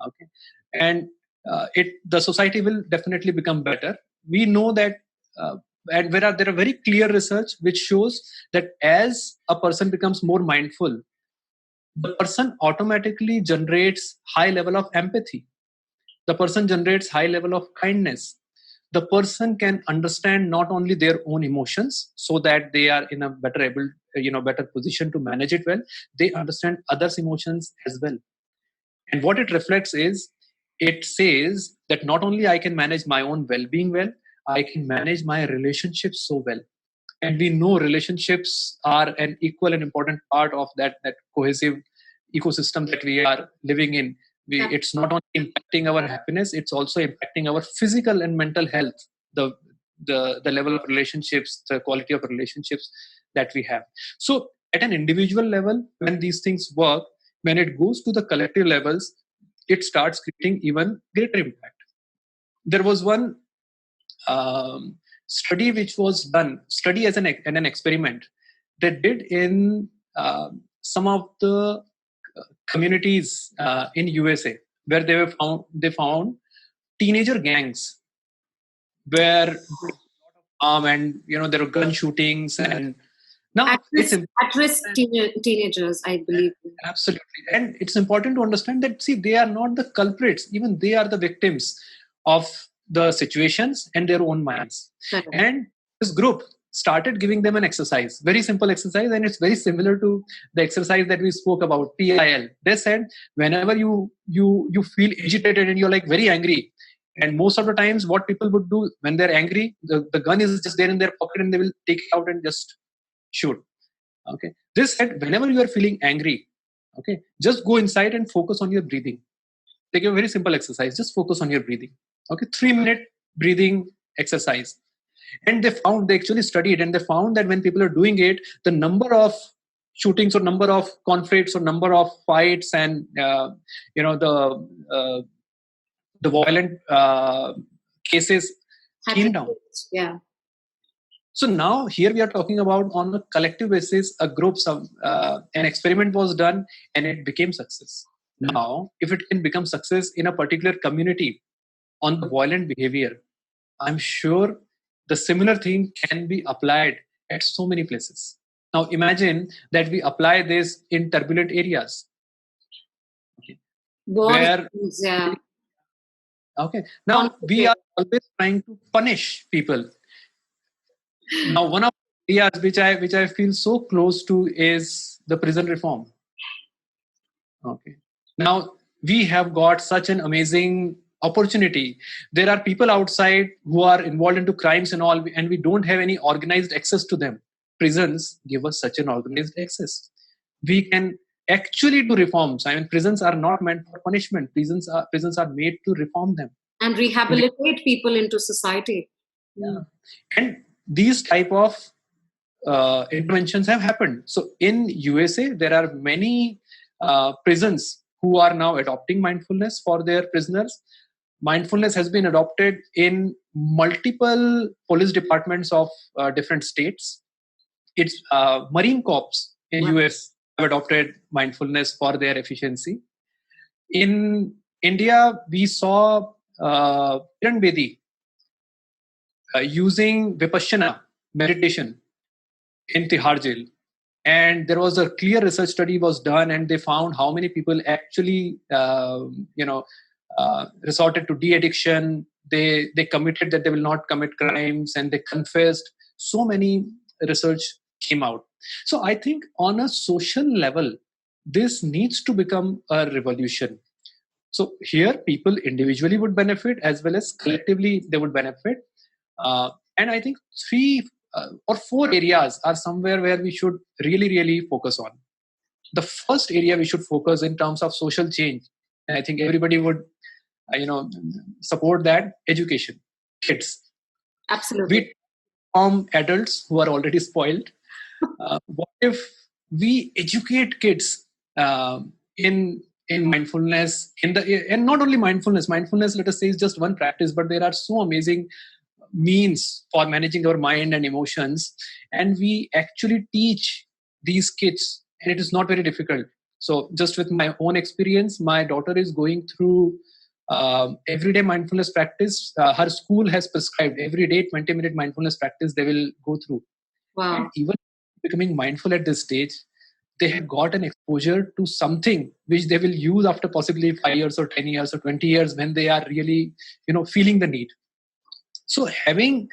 Okay, and the society will definitely become better. We know that, and there are very clear research which shows that as a person becomes more mindful, the person automatically generates high level of empathy. The person generates high level of kindness. The person can understand not only their own emotions, so that they are in a better position to manage it well. They understand others' emotions as well. And what it reflects is, it says that not only I can manage my own well-being well, I can manage my relationships so well. And we know relationships are an equal and important part of that cohesive ecosystem that we are living in. It's not only impacting our happiness, it's also impacting our physical and mental health, the level of relationships, the quality of relationships that we have. So at an individual level, when these things work, when it goes to the collective levels, it starts creating even greater impact. There was one study which was done, study as an experiment, they did in some of the communities in USA, where they found teenager gangs where and there were gun shootings, and Now, it's At-risk teenagers, I believe. absolutely. And it's important to understand that, see, they are not the culprits. Even they are the victims of the situations and their own minds. Correct. And this group started giving them an exercise, very simple exercise, and it's very similar to the exercise that we spoke about, PIL. They said, whenever you feel agitated and you're like very angry, and most of the times what people would do when they're angry, the gun is just there in their pocket and they will take it out and just shoot. Okay. This said, whenever you are feeling angry, okay, just go inside and focus on your breathing. Take a very simple exercise. Just focus on your breathing. Okay, 3-minute breathing exercise. And they actually studied and they found that when people are doing it, the number of shootings or number of conflicts or number of fights and the violent cases came down. Yeah. So now here we are talking about on a collective basis, a group, an experiment was done and it became success. Now, if it can become success in a particular community on the violent behavior, I'm sure the similar thing can be applied at so many places. Now imagine that we apply this in turbulent areas. Okay. Where, yeah. Okay. Now we are always trying to punish people. Now, one of the areas which I feel so close to is the prison reform. Okay. Now we have got such an amazing opportunity. There are people outside who are involved into crimes and all, and we don't have any organized access to them. Prisons give us such an organized access. We can actually do reforms. I mean, prisons are not meant for punishment. Prisons are made to reform them and rehabilitate people into society. Yeah. And these type of interventions have happened. So in USA, there are many prisons who are now adopting mindfulness for their prisoners. Mindfulness has been adopted in multiple police departments of different states. It's Marine Corps in US have adopted mindfulness for their efficiency. In India, we saw Kiran Bedi using Vipassana meditation in Tihar jail. And there was a clear research study was done, and they found how many people actually, resorted to de-addiction. They committed that they will not commit crimes, and they confessed. So many research came out. So I think on a social level, this needs to become a revolution. So here, people individually would benefit as well as collectively they would benefit. And I think 3 or 4 areas are somewhere where we should really, really focus on. The first area we should focus in terms of social change, and I think everybody would, support that, education, kids. Absolutely. We form adults who are already spoiled. What if we educate kids in mindfulness, and not only mindfulness, let us say, is just one practice, but there are so amazing means for managing our mind and emotions, and we actually teach these kids, and it is not very difficult. So just with my own experience, my daughter is going through everyday mindfulness practice. Her school has prescribed every day 20-minute mindfulness practice they will go through. Wow. And even becoming mindful at this stage, they have got an exposure to something which they will use after possibly 5 years or 10 years or 20 years when they are really, feeling the need. So having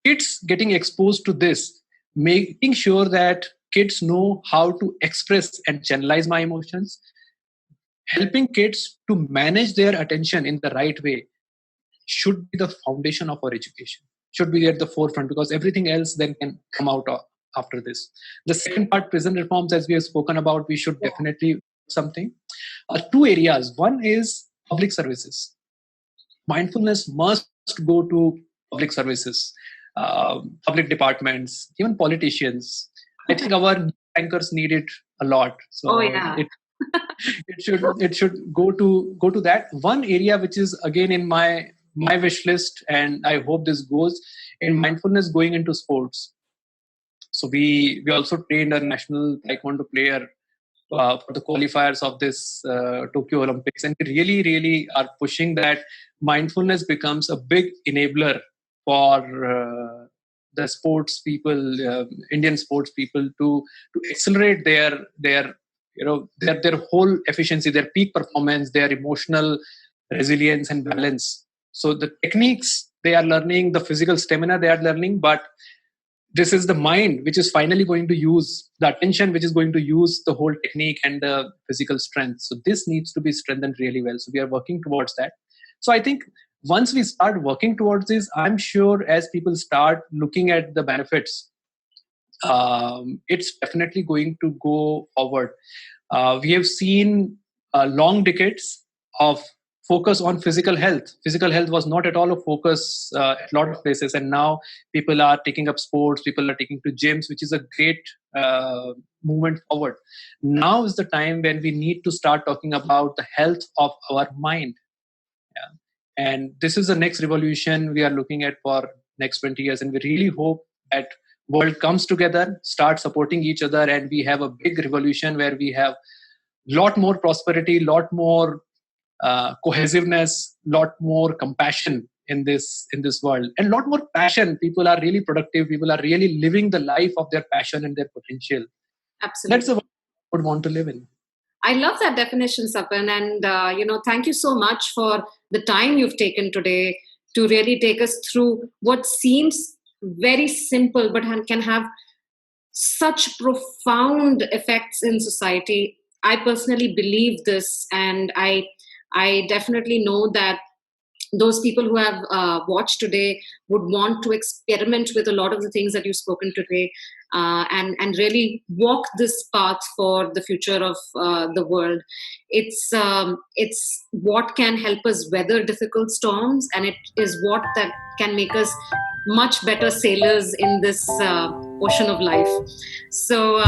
kids getting exposed to this, making sure that kids know how to express and channelize my emotions, helping kids to manage their attention in the right way should be the foundation of our education, should be at the forefront, because everything else then can come out after this. The second part, prison reforms, as we have spoken about, we should definitely do something. 2 areas. One is public services. Mindfulness must go to public services, public departments, even politicians. I think our anchors need it a lot. So it should go to that. One area which is again in my wish list, and I hope this goes in mindfulness going into sports. So we also trained a national taekwondo player for the qualifiers of this Tokyo Olympics, and we really are pushing that mindfulness becomes a big enabler for the sports people, Indian sports people, to accelerate their whole efficiency, their peak performance, their emotional resilience and balance. So the techniques they are learning, the physical stamina they are learning, but this is the mind which is finally going to use the attention, which is going to use the whole technique and the physical strength. So this needs to be strengthened really well. So we are working towards that. So I think once we start working towards this, I'm sure as people start looking at the benefits, it's definitely going to go forward. We have seen long decades of focus on physical health. Physical health was not at all a focus at a lot of places, and now people are taking up sports, people are taking to gyms, which is a great movement forward. Now is the time when we need to start talking about the health of our mind. Yeah. And this is the next revolution we are looking at for next 20 years, and we really hope that world comes together, start supporting each other, and we have a big revolution where we have lot more prosperity, lot more cohesiveness, lot more compassion in this world, and lot more passion. People are really productive. People are really living the life of their passion and their potential. Absolutely. That's the world I would want to live in. I love that definition, Sapan, and thank you so much for the time you've taken today to really take us through what seems very simple but can have such profound effects in society. I personally believe this, and I definitely know that those people who have watched today would want to experiment with a lot of the things that you've spoken today, and really walk this path for the future of the world. It's what can help us weather difficult storms, and it is what that can make us much better sailors in this ocean of life. So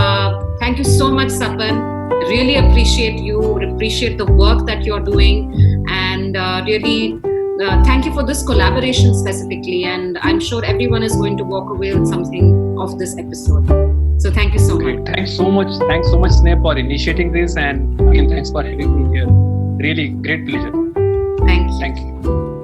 thank you so much, Sapan. Really appreciate you, appreciate the work that you're doing, and really thank you for this collaboration specifically. And I'm sure everyone is going to walk away with something of this episode. So thank you so much. Thanks so much, Sneh, for initiating this, and again, thanks for having me here. Really great pleasure. Thank you. Thank you.